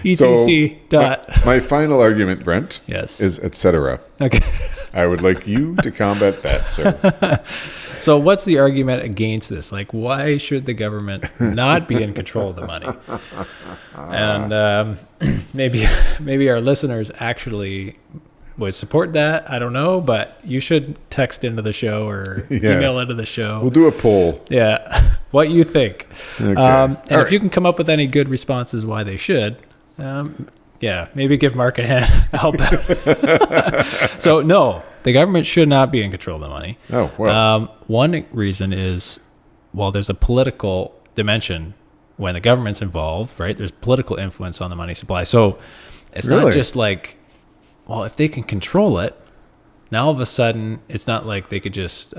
ETC dot. My final argument, Brent, Yes. is et cetera. Okay. I would like you to combat that, sir. So what's the argument against this? Like, why should the government not be in control of the money? And maybe our listeners actually would support that. I don't know, but you should text into the show or email into the show. We'll do a poll. Yeah, what you think. Okay. And if you can come up with any good responses why they should, maybe give Mark a hand. Help out. So, no, the government should not be in control of the money. Oh, well. One reason is, there's a political dimension when the government's involved, right, there's political influence on the money supply. So it's Really? not just like, well, if they can control it, now all of a sudden it's not like they could just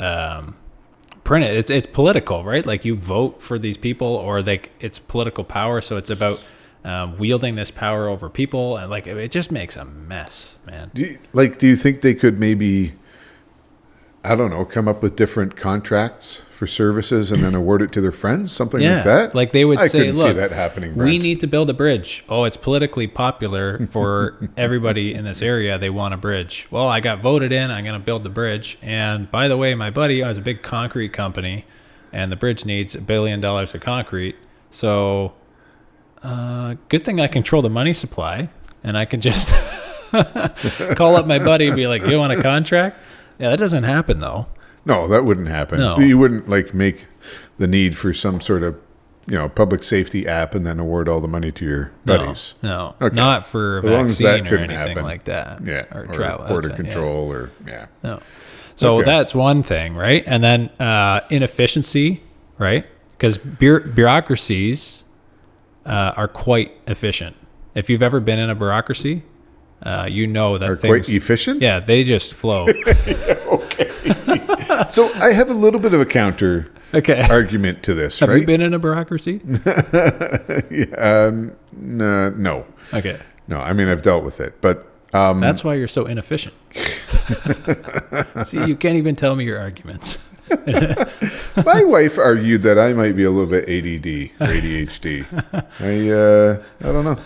print it. It's political, right? Like you vote for these people, or it's political power. So it's about wielding this power over people, and like it just makes a mess, man. Do you think they could maybe, I don't know, come up with different contracts for services and then award it to their friends, something like that? Like they would I say, couldn't see look, that happening, we Brent. need to build a bridge. Oh, it's politically popular for everybody in this area. They want a bridge. Well, I got voted in. I'm going to build the bridge. And by the way, my buddy has a big concrete company, and the bridge needs $1 billion of concrete. So good thing I control the money supply, and I can just call up my buddy and be like, you want a contract? Yeah, that doesn't happen, though. No, that wouldn't happen. No. You wouldn't like make the need for some sort of, public safety app and then award all the money to your buddies. No, Okay. not for a As long as that vaccine or couldn't anything happen. like that. Yeah, or travel. border that's it, yeah. control, or No. So Okay. that's one thing, right? And then inefficiency, right? Because bureaucracies are quite efficient. If you've ever been in a bureaucracy, you know that Are things... quite efficient. Yeah, they just flow. Okay. So I have a little bit of a counter Okay. argument to this, Have right? you been in a bureaucracy? No. Okay. No, I mean, I've dealt with it, but That's why you're so inefficient. See, you can't even tell me your arguments. my wife argued that I might be a little bit ADD or ADHD. I don't know.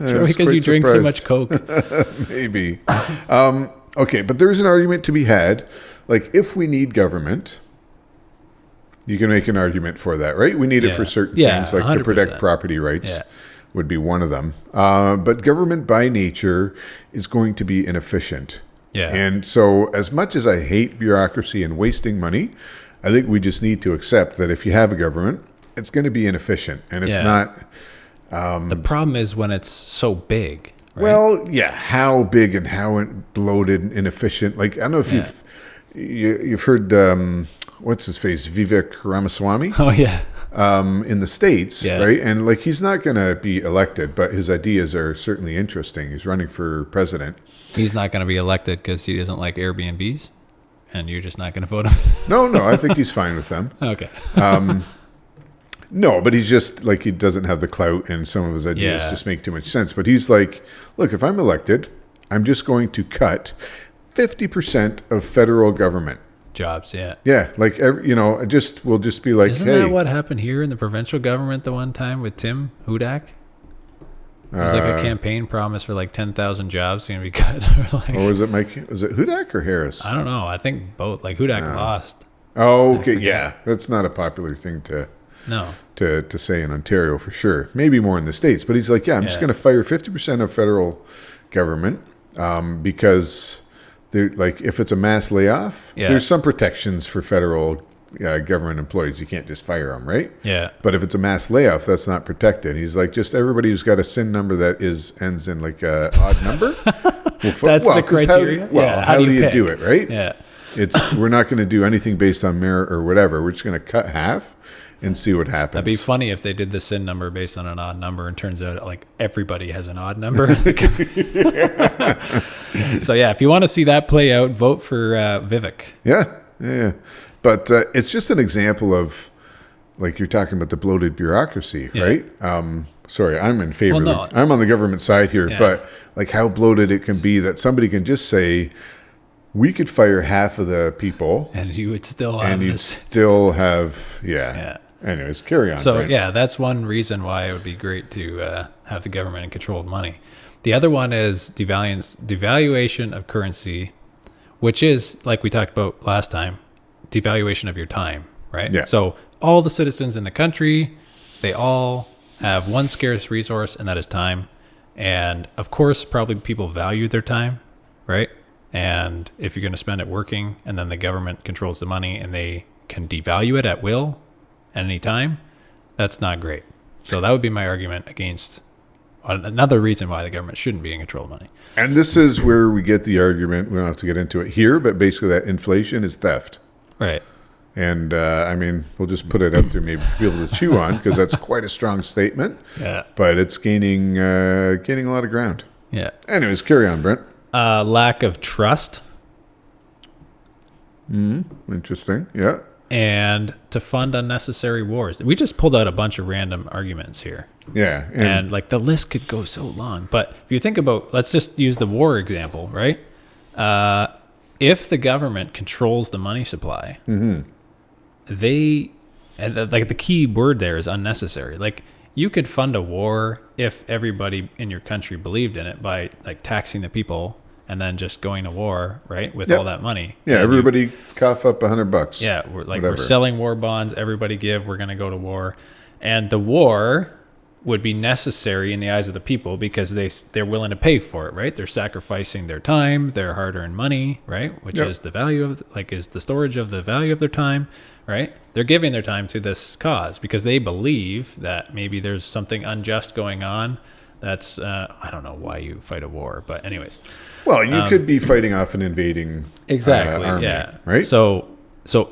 It's probably because you drink so much Coke. Maybe. Okay, but there's an argument to be had. Like, if we need government, you can make an argument for that, right? We need it Yeah. for certain Yeah, things, like to protect 100%. property rights. Yeah. Would be one of them. But government by nature is going to be inefficient. Yeah. And so as much as I hate bureaucracy and wasting money, I think we just need to accept that if you have a government, it's going to be inefficient. And it's Yeah. not, The problem is when it's so big. Right? well, yeah, how big and how bloated and inefficient. Like, I don't know if Yeah. you've heard, what's his face, Vivek Ramaswamy? Oh, yeah. In the States, Yeah. right? And like, he's not going to be elected, but his ideas are certainly interesting. He's running for president. He's not going to be elected because he doesn't like Airbnbs, and you're just not going to vote him. No, I think he's fine with them. Okay. No, but he's just like, he doesn't have the clout, and some of his ideas Yeah. just make too much sense. But he's like, look, if I'm elected, I'm just going to cut 50% of federal government. Jobs, yeah. Yeah, like, we'll just be like, Isn't hey, that what happened here in the provincial government the one time with Tim Hudak? It was like a campaign promise for like 10,000 jobs going to be cut. Like, or was it Hudak or Harris? I don't know. I think both. Like Hudak lost. Oh, okay, yeah, that's not a popular thing No. to say in Ontario for sure. Maybe more in the States. But he's like, yeah, I'm just Yeah. going to fire 50% of federal government because they're like, if it's a mass layoff, Yeah. there's some protections for federal government employees. You can't just fire them, right? Yeah. But if it's a mass layoff, that's not protected. He's like, just everybody who's got a SIN number that ends in like a odd number. That's the criteria? How do you pick? do it, right? Yeah. We're not going to do anything based on merit or whatever. We're just going to cut half and see what happens. That'd be funny if they did the SIN number based on an odd number, and turns out like everybody has an odd number. So yeah, if you want to see that play out, vote for Vivek. Yeah. But it's just an example of, like, you're talking about the bloated bureaucracy, Yeah. right? Sorry, I'm in favor. Well, of I'm on the government side here, Yeah. but like how bloated it can be that somebody can just say, we could fire half of the people, And you would still have and you'd this. still have, Yeah. Anyways, carry on. So Brent. yeah, that's one reason why it would be great to have the government in control of money. The other one is devaluation of currency, which is, like we talked about last time, devaluation of your time, right? Yeah. So all the citizens in the country, they all have one scarce resource, and that is time. And of course, probably people value their time, right? And if you're going to spend it working, and then the government controls the money and they can devalue it at will at any time, that's not great. So that would be my argument against another reason why the government shouldn't be in control of money. And this is where we get the argument. We don't have to get into it here, but basically that inflation is theft. Right. And I mean, we'll just put it out there maybe for people to chew on because that's quite a strong statement. Yeah. But it's gaining a lot of ground. Yeah. Anyways, carry on, Brent. Lack of trust. Interesting. Yeah. And to fund unnecessary wars. We just pulled out a bunch of random arguments here. Yeah. And like the list could go so long. But if you think about, let's just use the war example, right? If the government controls the money supply, like the key word there is unnecessary. Like you could fund a war if everybody in your country believed in it by like taxing the people and then just going to war, right? With all that money. Yeah, and everybody cough up $100. Yeah, we're selling war bonds. Everybody give. We're going to go to war, and the war would be necessary in the eyes of the people because they're willing to pay for it, right? They're sacrificing their time, their hard-earned money, right? Which is the value of is the storage of the value of their time, right? They're giving their time to this cause because they believe that maybe there's something unjust going on. That's I don't know why you fight a war, but anyways. Well, you could be fighting off an invading army, right? So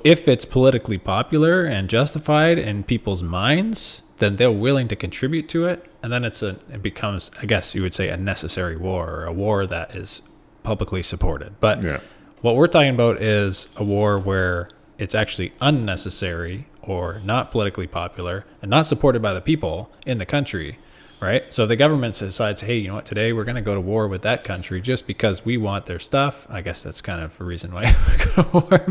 if it's politically popular and justified in people's minds, then they're willing to contribute to it, and then it becomes, I guess you would say, a necessary war or a war that is publicly supported. But what we're talking about is a war where it's actually unnecessary or not politically popular and not supported by the people in the country. Right. So if the government decides, hey, you know what, today we're going to go to war with that country just because we want their stuff. I guess that's kind of a reason why we go to war.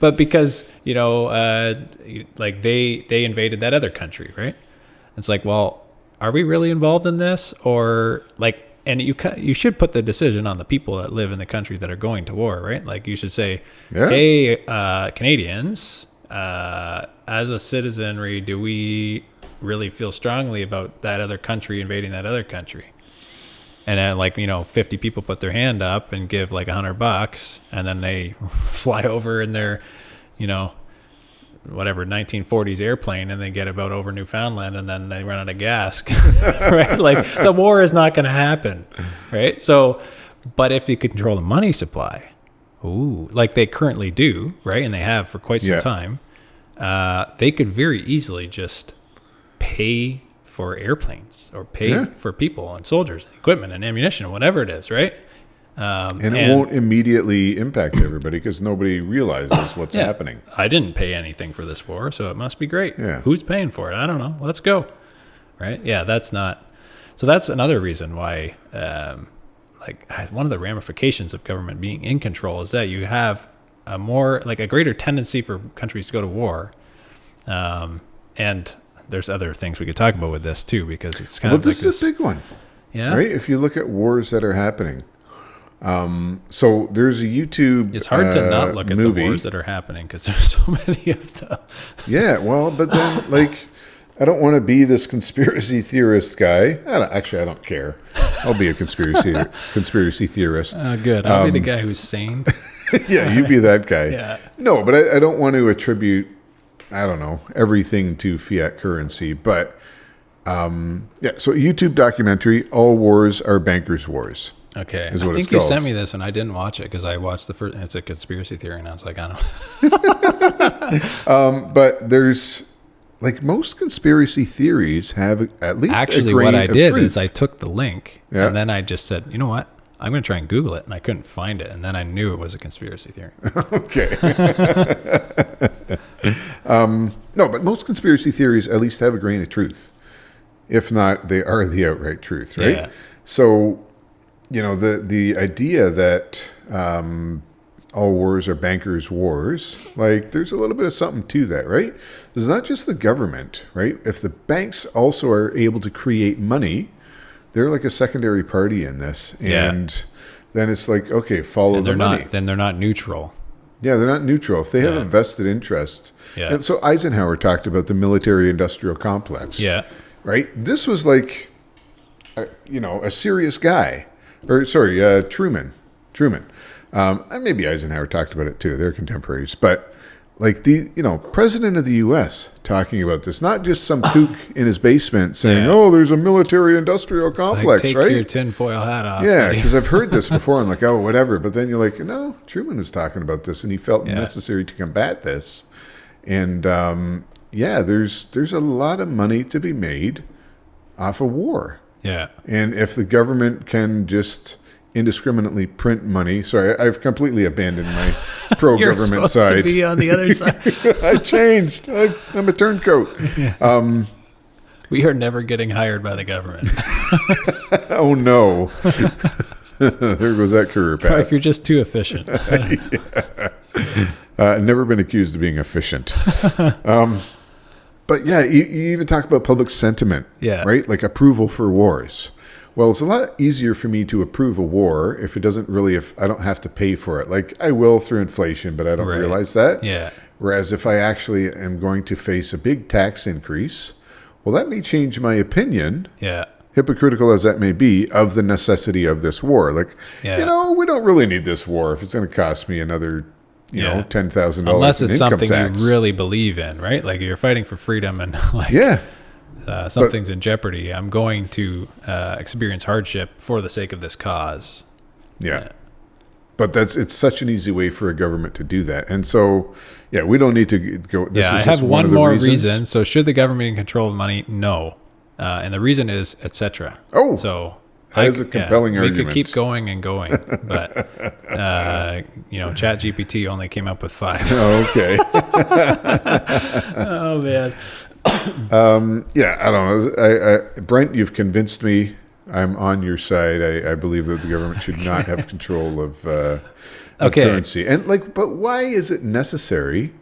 But because, like they invaded that other country. Right. It's like, well, are we really involved in this? Or like, and you should put the decision on the people that live in the country that are going to war. Right. Like you should say, hey, Canadians, as a citizenry, do we really feel strongly about that other country invading that other country? And then 50 people put their hand up and give like $100, and then they fly over in their, whatever 1940s airplane, and they get about over Newfoundland, and then they run out of gas, right? Like the war is not going to happen, right? So, but if you control the money supply, like they currently do, right, and they have for quite some time, they could very easily just pay for airplanes or pay for people and soldiers and equipment and ammunition and whatever it is, right? And it won't immediately impact everybody because nobody realizes what's happening. I didn't pay anything for this war, so it must be great. Yeah. Who's paying for it? I don't know. Let's go. Right? Yeah, that's not. So that's another reason why, one of the ramifications of government being in control is that you have a greater tendency for countries to go to war. And there's other things we could talk about with this too, because it's kind of this is a big one. Yeah. Right? If you look at wars that are happening. So there's a YouTube It's hard to not look at the wars that are happening because there's so many of them. Yeah, well, but then I don't want to be this conspiracy theorist guy. I don't care. I'll be a conspiracy theorist. Good. I'll be the guy who's sane. Yeah, you be that guy. Yeah. No, but I don't want to attribute, everything to fiat currency. But, so a YouTube documentary, All Wars Are Bankers' Wars. Okay. I think you sent me this and I didn't watch it because I watched the first, it's a conspiracy theory, and I was like, I don't know. But there's, most conspiracy theories have at least actually a grain what I of did truth. is I took the link and then I just said, you know what? I'm going to try and Google it, and I couldn't find it. And then I knew it was a conspiracy theory. Okay. No, but most conspiracy theories at least have a grain of truth. If not, they are the outright truth, right? Yeah. So, the idea that all wars are bankers' wars, there's a little bit of something to that, right? It's not just the government, right? If the banks also are able to create money, they're like a secondary party in this. And then it's like, okay, follow the money. Then they're not neutral. Yeah, they're not neutral. If they have a vested interest. Yeah. And so Eisenhower talked about the military-industrial complex. Yeah. Right? This was a serious guy. Truman. Maybe Eisenhower talked about it too. They're contemporaries. But like president of the U.S. talking about this, not just some kook in his basement saying, Yeah. "Oh, there's a military-industrial complex," take right? your tinfoil hat off. Yeah, buddy. because I've heard this before. I'm like, oh, whatever. But then you're like, no, Truman was talking about this, and he felt necessary to combat this. And there's a lot of money to be made off of war. Yeah. And if the government can just indiscriminately print money, sorry, I've completely abandoned my pro-government You're supposed side. to be on the other side. I changed. I'm a turncoat. Yeah. We are never getting hired by the government. Oh no. There goes that career path. Like you're just too efficient. Never been accused of being efficient. But yeah, you even talk about public sentiment, right? Like approval for wars. Well, it's a lot easier for me to approve a war if I don't have to pay for it. Like I will through inflation, but I don't realize that. Yeah. Whereas if I actually am going to face a big tax increase, well, that may change my opinion. Yeah. Hypocritical as that may be, of the necessity of this war. Like, we don't really need this war if it's going to cost me another, $10,000 unless in it's income something tax. you really believe in, right? Like you're fighting for freedom and something's in jeopardy. I'm going to experience hardship for the sake of this cause. Yeah. But it's such an easy way for a government to do that. And so, we don't need to go. This is I just have one of the more reasons. reason. So should the government be in control of money? No. And the reason is, etc. Oh, so that is a compelling argument. We could keep going and going, but ChatGPT only came up with 5. Oh, okay. Oh man. I don't know. Brent, you've convinced me. I'm on your side. I believe that the government should not have control of currency. And but why is it necessary?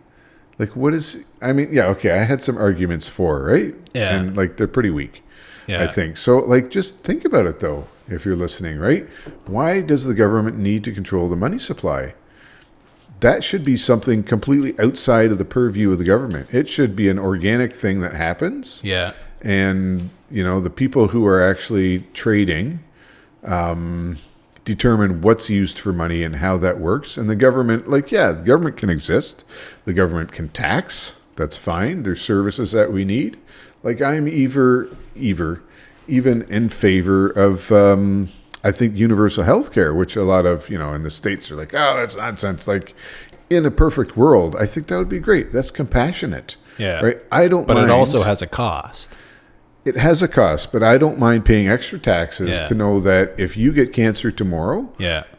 Like, what is? I mean, I had some arguments for, right? Yeah. And they're pretty weak. Yeah. I think so. Just think about it though. If you're listening, right? Why does the government need to control the money supply? That should be something completely outside of the purview of the government. It should be an organic thing that happens. Yeah. And, the people who are actually trading determine what's used for money and how that works. And the government, the government can exist. The government can tax. That's fine. There's services that we need. I'm even in favor of, I think, universal health care, which a lot of, in the States are like, oh, that's nonsense. In a perfect world, I think that would be great. That's compassionate. Yeah. Right? I don't But mind. it also has a cost. It has a cost, but I don't mind paying extra taxes to know that if you get cancer tomorrow,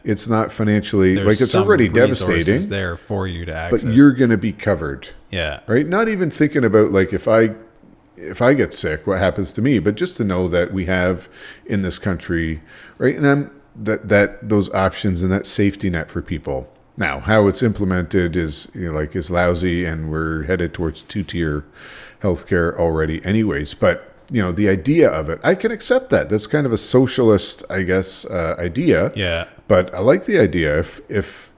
it's not financially, There's it's some already resources devastating. there for you to access. But you're going to be covered. Yeah. Right? Not even thinking about if I get sick, what happens to me, but just to know that we have in this country, right? And that those options and that safety net for people. Now, how it's implemented is is lousy, and we're headed towards 2-tier healthcare already, anyways. But the idea of it, I can accept that. That's kind of a socialist, I guess, idea. Yeah. But I like the idea. If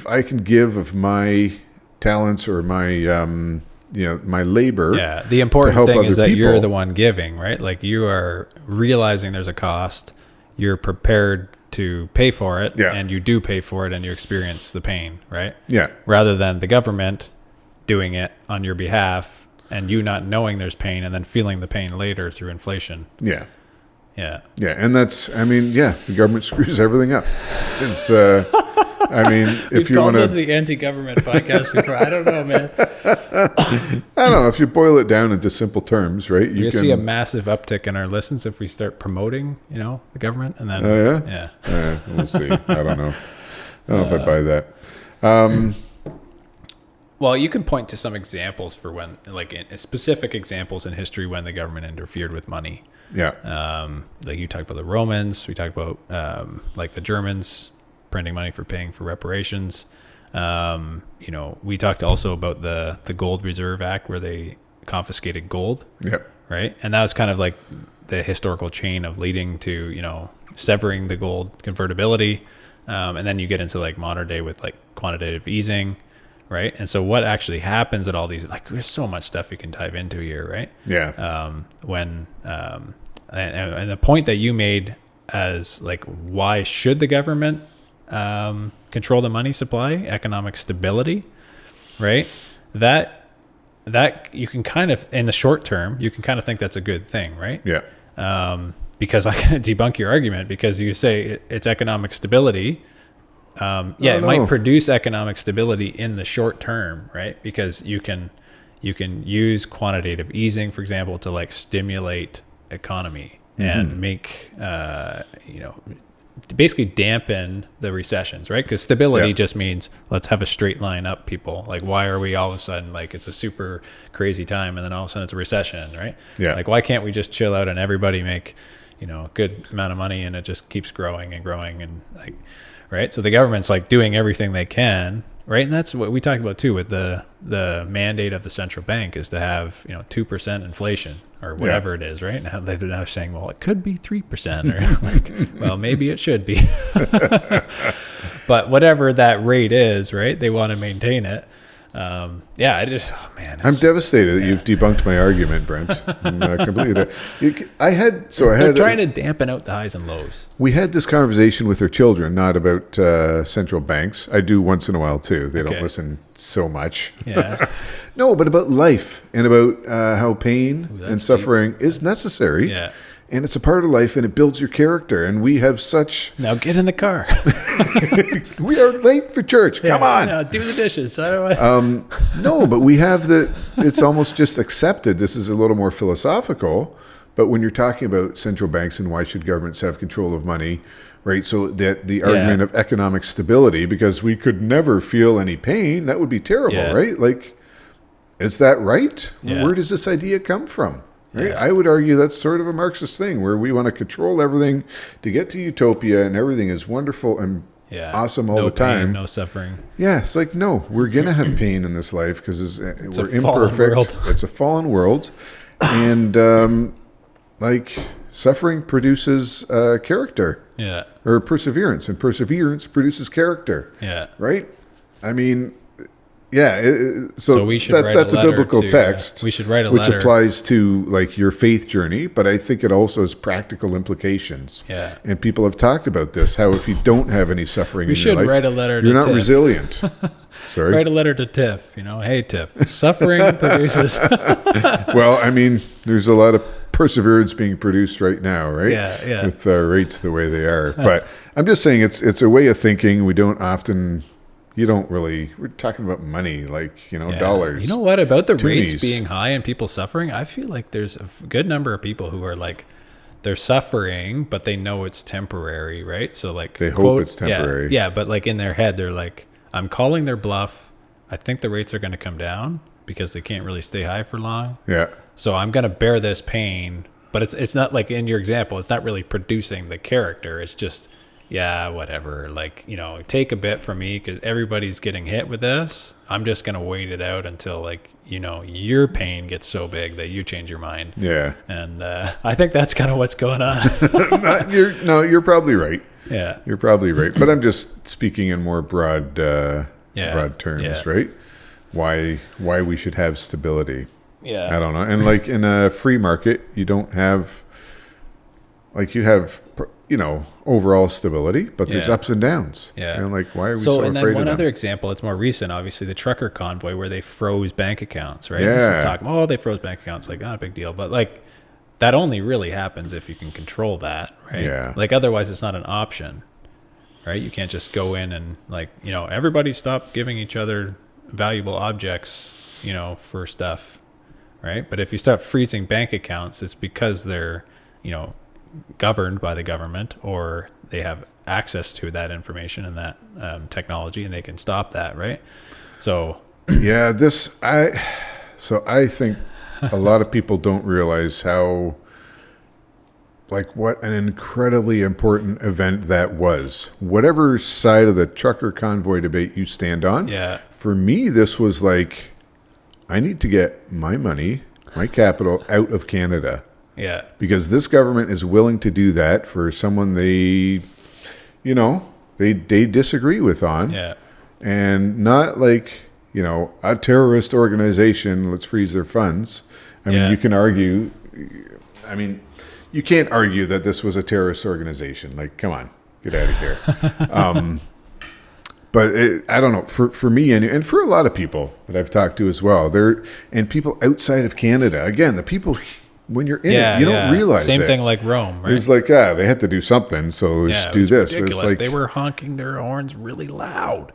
I can give of my talents or my my labor. Yeah. The important thing is that people. you're the one giving, right? You are realizing there's a cost. You're prepared to pay for it, and you do pay for it, and you experience the pain, right? Yeah. Rather than the government doing it on your behalf and you not knowing there's pain and then feeling the pain later through inflation. Yeah. Yeah. Yeah. And the government screws everything up. It's, if you want to. This the anti-government podcast before. I don't know, man. I don't know. If you boil it down into simple terms, right? You see a massive uptick in our listens if we start promoting, the government, and then. Oh, yeah? Yeah. We'll see. I don't know. I don't know if I buy that. Well, you can point to some examples for when, specific examples in history when the government interfered with money. Yeah. You talked about the Romans. We talked about the Germans printing money for paying for reparations. We talked also about the Gold Reserve Act where they confiscated gold. Yep. Right. And that was kind of the historical chain of leading to, severing the gold convertibility. And then you get into modern day with quantitative easing. Right. And so what actually happens at all these, there's so much stuff you can dive into here. Right. Yeah. And the point that you made as why should the government control the money supply, economic stability, right? that you can kind of, in the short term, you can kind of think that's a good thing, right? Yeah. Because I can debunk your argument, because you say it's economic stability. It might produce economic stability in the short term, right? Because you can use quantitative easing, for example, to like stimulate economy and make, basically dampen the recessions, right? Because stability just means let's have a straight line up, people. Like, why are we all of a sudden, like, it's a super crazy time and then all of a sudden it's a recession, right? Yeah. Like, why can't we just chill out and everybody make, a good amount of money and it just keeps growing and growing and like, right? So the government's like doing everything they can, right? And that's what we talked about too with the mandate of the central bank is to have 2% inflation or whatever it is, right? Now they're now saying, well, it could be 3% or like, well, maybe it should be, but whatever that rate is, right? They want to maintain it. I'm devastated that you've debunked my argument, Brent. I'm completely. They're trying to dampen out the highs and lows. We had this conversation with our children, not about central banks. I do once in a while too. They don't listen so much. Yeah. No, but about life and about how pain and suffering is necessary. Yeah. And it's a part of life, and it builds your character. And we have such. Now get in the car. We are late for church. Come on. Now do the dishes. No, but we have it's almost just accepted. This is a little more philosophical. But when you're talking about central banks and why should governments have control of money, right? So that the argument of economic stability, because we could never feel any pain, that would be terrible, right? Like, is that right? Yeah. Where does this idea come from? Right? Yeah. I would argue that's sort of a Marxist thing where we want to control everything to get to utopia and everything is wonderful and awesome all the time. Pain, no suffering. Yeah, it's like, no, we're going to have pain in this life because we're imperfect. World. It's a fallen world. And suffering produces character. Yeah. Or perseverance. And perseverance produces character. Yeah. Right? I mean... Yeah, so we should that's a biblical text. We should write a which letter. applies to like your faith journey, but I think it also has practical implications. Yeah, and people have talked about this. How if you don't have any suffering, we in your should life, write a letter. You're to not Tiff. Resilient. Sorry, write a letter to Tiff. Hey Tiff, suffering produces. Well, I mean, there's a lot of perseverance being produced right now, right? Yeah. With rates the way they are, but I'm just saying it's a way of thinking. We don't often. We're talking about money, like, dollars. You know what, about the rates Toonies. being high and people suffering, I feel like there's a good number of people who are like, they're suffering, but they know it's temporary, right? So like they hope it's temporary. Yeah, but like in their head, they're like, I'm calling their bluff. I think the rates are going to come down because they can't really stay high for long. Yeah. So I'm going to bear this pain, but it's not like in your example, it's not really producing the character. It's just, whatever, like, take a bit from me because everybody's getting hit with this. I'm just going to wait it out until like, your pain gets so big that you change your mind. Yeah. And I think that's kind of what's going on. You're probably right. Yeah. You're probably right. But I'm just speaking in more broad terms, right? Why we should have stability. Yeah. I don't know. And like in a free market, you don't have, like you have, overall stability, but there's ups and downs. Yeah. And like, why are we so afraid of them? And then one other example, it's more recent, obviously, the trucker convoy where they froze bank accounts, right? Yeah. This is talking, they froze bank accounts, like, not a big deal. But like, that only really happens if you can control that, right? Yeah. Like, otherwise it's not an option, right? You can't just go in and like, everybody stop giving each other valuable objects, for stuff, right? But if you start freezing bank accounts, it's because they're, governed by the government or they have access to that information and that technology and they can stop that, right? So I think a lot of people don't realize how, like, what an incredibly important event that was. Whatever side of the trucker convoy debate you stand on, for me this was like, I need to get my money, my capital out of Canada. Yeah. Because this government is willing to do that for someone they disagree with on. Yeah. And not like, a terrorist organization, let's freeze their funds. I mean, you can argue, you can't argue that this was a terrorist organization. Like, come on, get out of here. But I don't know, for me and for a lot of people that I've talked to as well, and people outside of Canada, again, the people, when you're in it, you don't realize Same it. thing like Rome, right? It's like, they had to do something, so let's do this. Ridiculous. It's like, they were honking their horns really loud.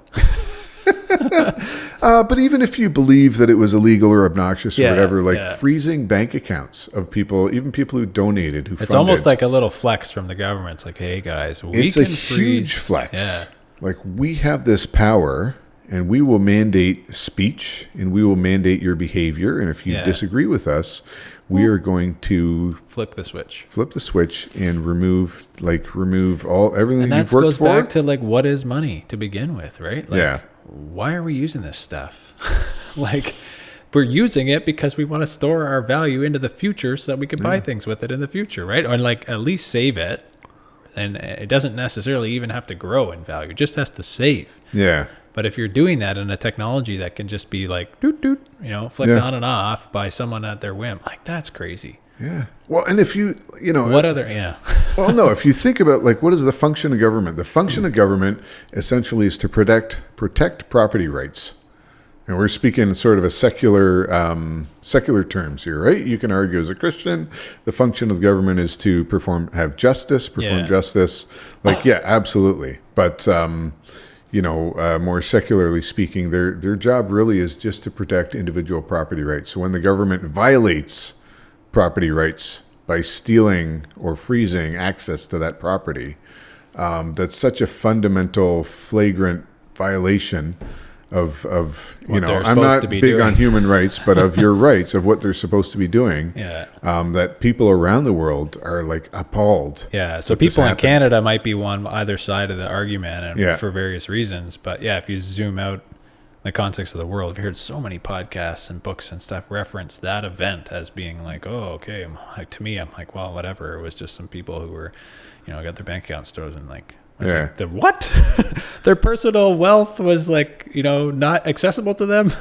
but even if you believe that it was illegal or obnoxious or Yeah, whatever, like yeah. freezing bank accounts of people, even people who donated, who It's funded, almost like a little flex from the government. It's like, hey guys, we it's can a huge flex. Yeah. Like, we have this power, and we will mandate speech, and we will mandate your behavior. And if you disagree with us, we are going to flip the switch and remove everything and that you've that worked goes for. back to like, what is money to begin with, right? Like, Yeah. why are we using this stuff? Like, we're using it because we want to store our value into the future so that we can buy things with it in the future, right? Or like at least save it. And it doesn't necessarily even have to grow in value. It just has to save. Yeah. But if you're doing that in a technology that can just be like, doot, doot, flicked on and off by someone at their whim, like, that's crazy. Yeah. Well, and if you well, no, if you think about, like, what is the function of government? The function of government essentially is to protect property rights. And we're speaking sort of a secular terms here, right? You can argue as a Christian, the function of the government is to perform justice. Like, yeah, absolutely. But, more secularly speaking, their job really is just to protect individual property rights. So when the government violates property rights by stealing or freezing access to that property, that's such a fundamental, flagrant violation of I'm not big on human rights, but of your rights, of what they're supposed to be doing. Yeah. That people around the world are like appalled. Yeah. So people in Canada might be on either side of the argument, and for various reasons. But yeah, if you zoom out the context of the world, I've heard so many podcasts and books and stuff reference that event as being like, oh, okay. To me, I'm like, well, whatever. It was just some people who were, got their bank accounts frozen, like. Like, the what? Their personal wealth was like, not accessible to them.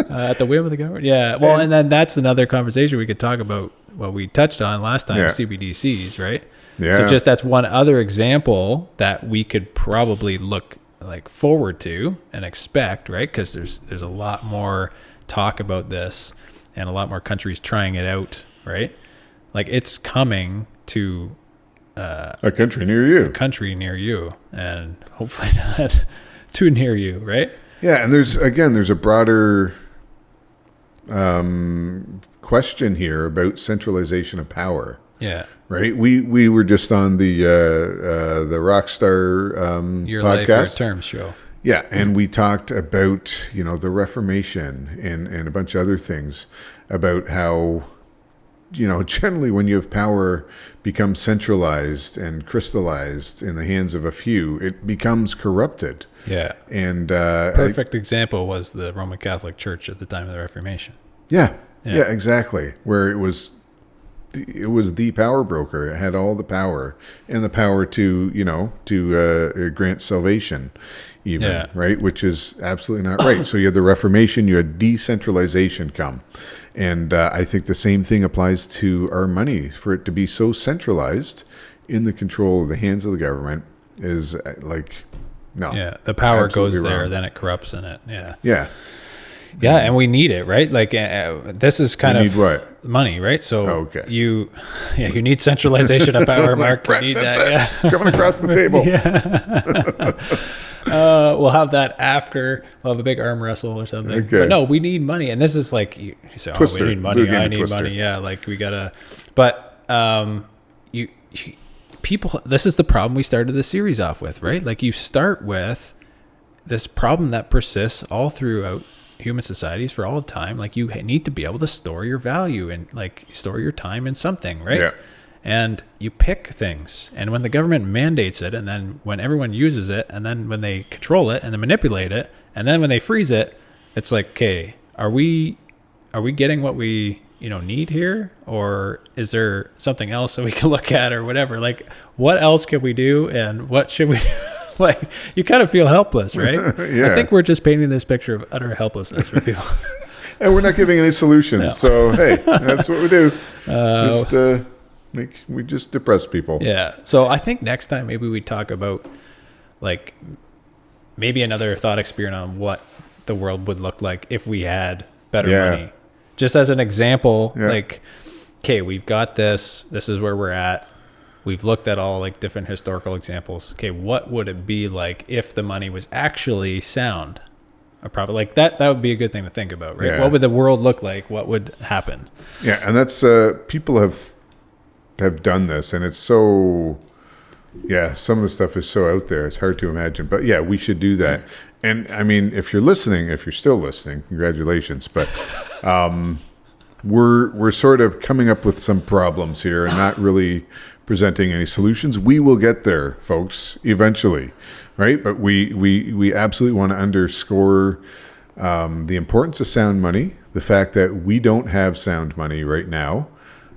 At the whim of the government. Yeah. Well, and then that's another conversation we could talk about what we touched on last time, CBDCs, right? Yeah. So just that's one other example that we could probably look like forward to and expect, right? Because there's a lot more talk about this and a lot more countries trying it out, right? Like, it's coming to a country near you, and hopefully not too near you, right? Yeah, and there's a broader question here about centralization of power. Yeah, right. We were just on the Rockstar Your podcast, Life, Your Terms show. Yeah, and we talked about the Reformation and a bunch of other things about how generally when you have power become centralized and crystallized in the hands of a few, it becomes corrupted. Yeah. And perfect example was the Roman Catholic Church at the time of the Reformation. Yeah, exactly. Where it was the power broker. It had all the power and the power to grant salvation, even, right? Which is absolutely not right. So you had the Reformation, you had decentralization come. And I think the same thing applies to our money. For it to be so centralized in the control of the hands of the government is no. Yeah, the power goes there, wrong. Then it corrupts in it. Yeah. Yeah. Yeah, and we need it, right? Like, this is kind of need what? Money, right? So okay. you need centralization of power, Mark. Brett, you need that's that. it. Coming across the table. We'll have that after. We'll have a big arm wrestle or something. Okay. But no, we need money, and this is like you say, Twister. We need money. I need money. Yeah, like we gotta. But people, this is the problem we started the series off with, right? Like, you start with this problem that persists all throughout human societies for all time. Like, you need to be able to store your value and like store your time in something, right? Yeah. And you pick things, and when the government mandates it, and then when everyone uses it, and then when they control it and then manipulate it, and then when they freeze it, it's like, okay, are we getting what we need here, or is there something else that we can look at, or whatever? Like, what else can we do, and what should we do? Like, you kind of feel helpless, right? Yeah. I think we're just painting this picture of utter helplessness for people. And we're not giving any solutions. No. So hey, that's what we do. We just depress people. Yeah. So I think next time maybe we talk about like maybe another thought experiment on what the world would look like if we had better Yeah. money. Just as an example, Yeah. like, okay, we've got this. This is where we're at. We've looked at all like different historical examples. Okay, what would it be like if the money was actually sound? Or probably like that would be a good thing to think about, right? Yeah. What would the world look like? What would happen? Yeah, and that's people have done this, and it's so, yeah, some of the stuff is so out there, it's hard to imagine. But yeah, we should do that. And I mean, if you're still listening, congratulations. But we're sort of coming up with some problems here and not really presenting any solutions. We will get there, folks, eventually, right? But we absolutely want to underscore the importance of sound money, the fact that we don't have sound money right now.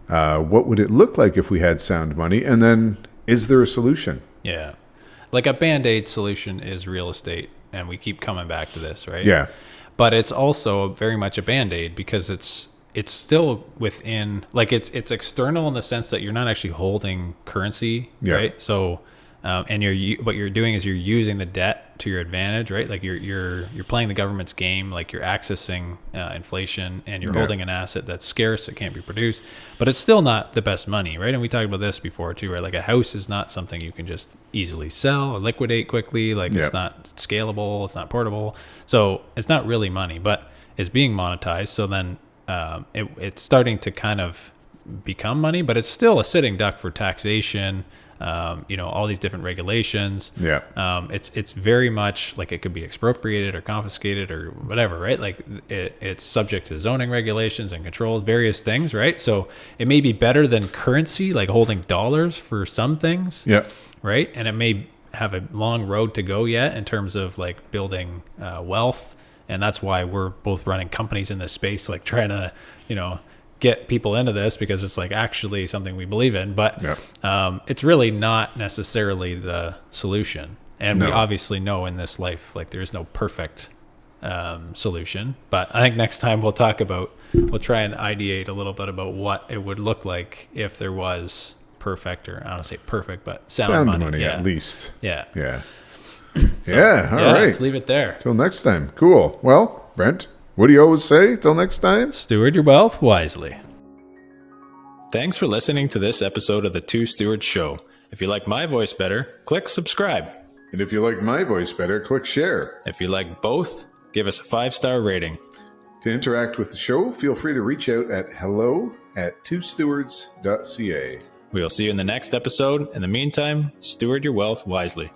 What would it look like if we had sound money? And then, is there a solution? Yeah. Like a Band-Aid solution is real estate, and we keep coming back to this, right? Yeah. But it's also very much a Band-Aid because it's still within, like it's external in the sense that you're not actually holding currency, Yeah. right? So, and what you're doing is you're using the debt to your advantage, right? Like you're playing the government's game, like you're accessing inflation, and you're holding an asset that's scarce, it can't be produced, but it's still not the best money, right? And we talked about this before too, right? Like a house is not something you can just easily sell or liquidate quickly. Like it's not scalable, it's not portable, so it's not really money, but it's being monetized. So then it's starting to kind of become money, but it's still a sitting duck for taxation. All these different regulations. Yeah. It's very much like it could be expropriated or confiscated or whatever, right? Like it's subject to zoning regulations and controls, various things, right? So it may be better than currency, like holding dollars for some things. Yeah. Right. And it may have a long road to go yet in terms of like building wealth. And that's why we're both running companies in this space, like trying to, get people into this because it's like actually something we believe in, but it's really not necessarily the solution. And we obviously know in this life, like there's no perfect solution, but I think next time we'll try and ideate a little bit about what it would look like if there was perfect, or I don't want to say perfect, but sound money at least. Yeah. Yeah. So, All right. Let's leave it there. Till next time. Cool. Well, Brent, what do you always say? Till next time? Steward your wealth wisely. Thanks for listening to this episode of the Two Stewards Show. If you like my voice better, click subscribe. And if you like my voice better, click share. If you like both, give us a 5-star rating. To interact with the show, feel free to reach out at hello@twostewards.ca. We'll see you in the next episode. In the meantime, steward your wealth wisely.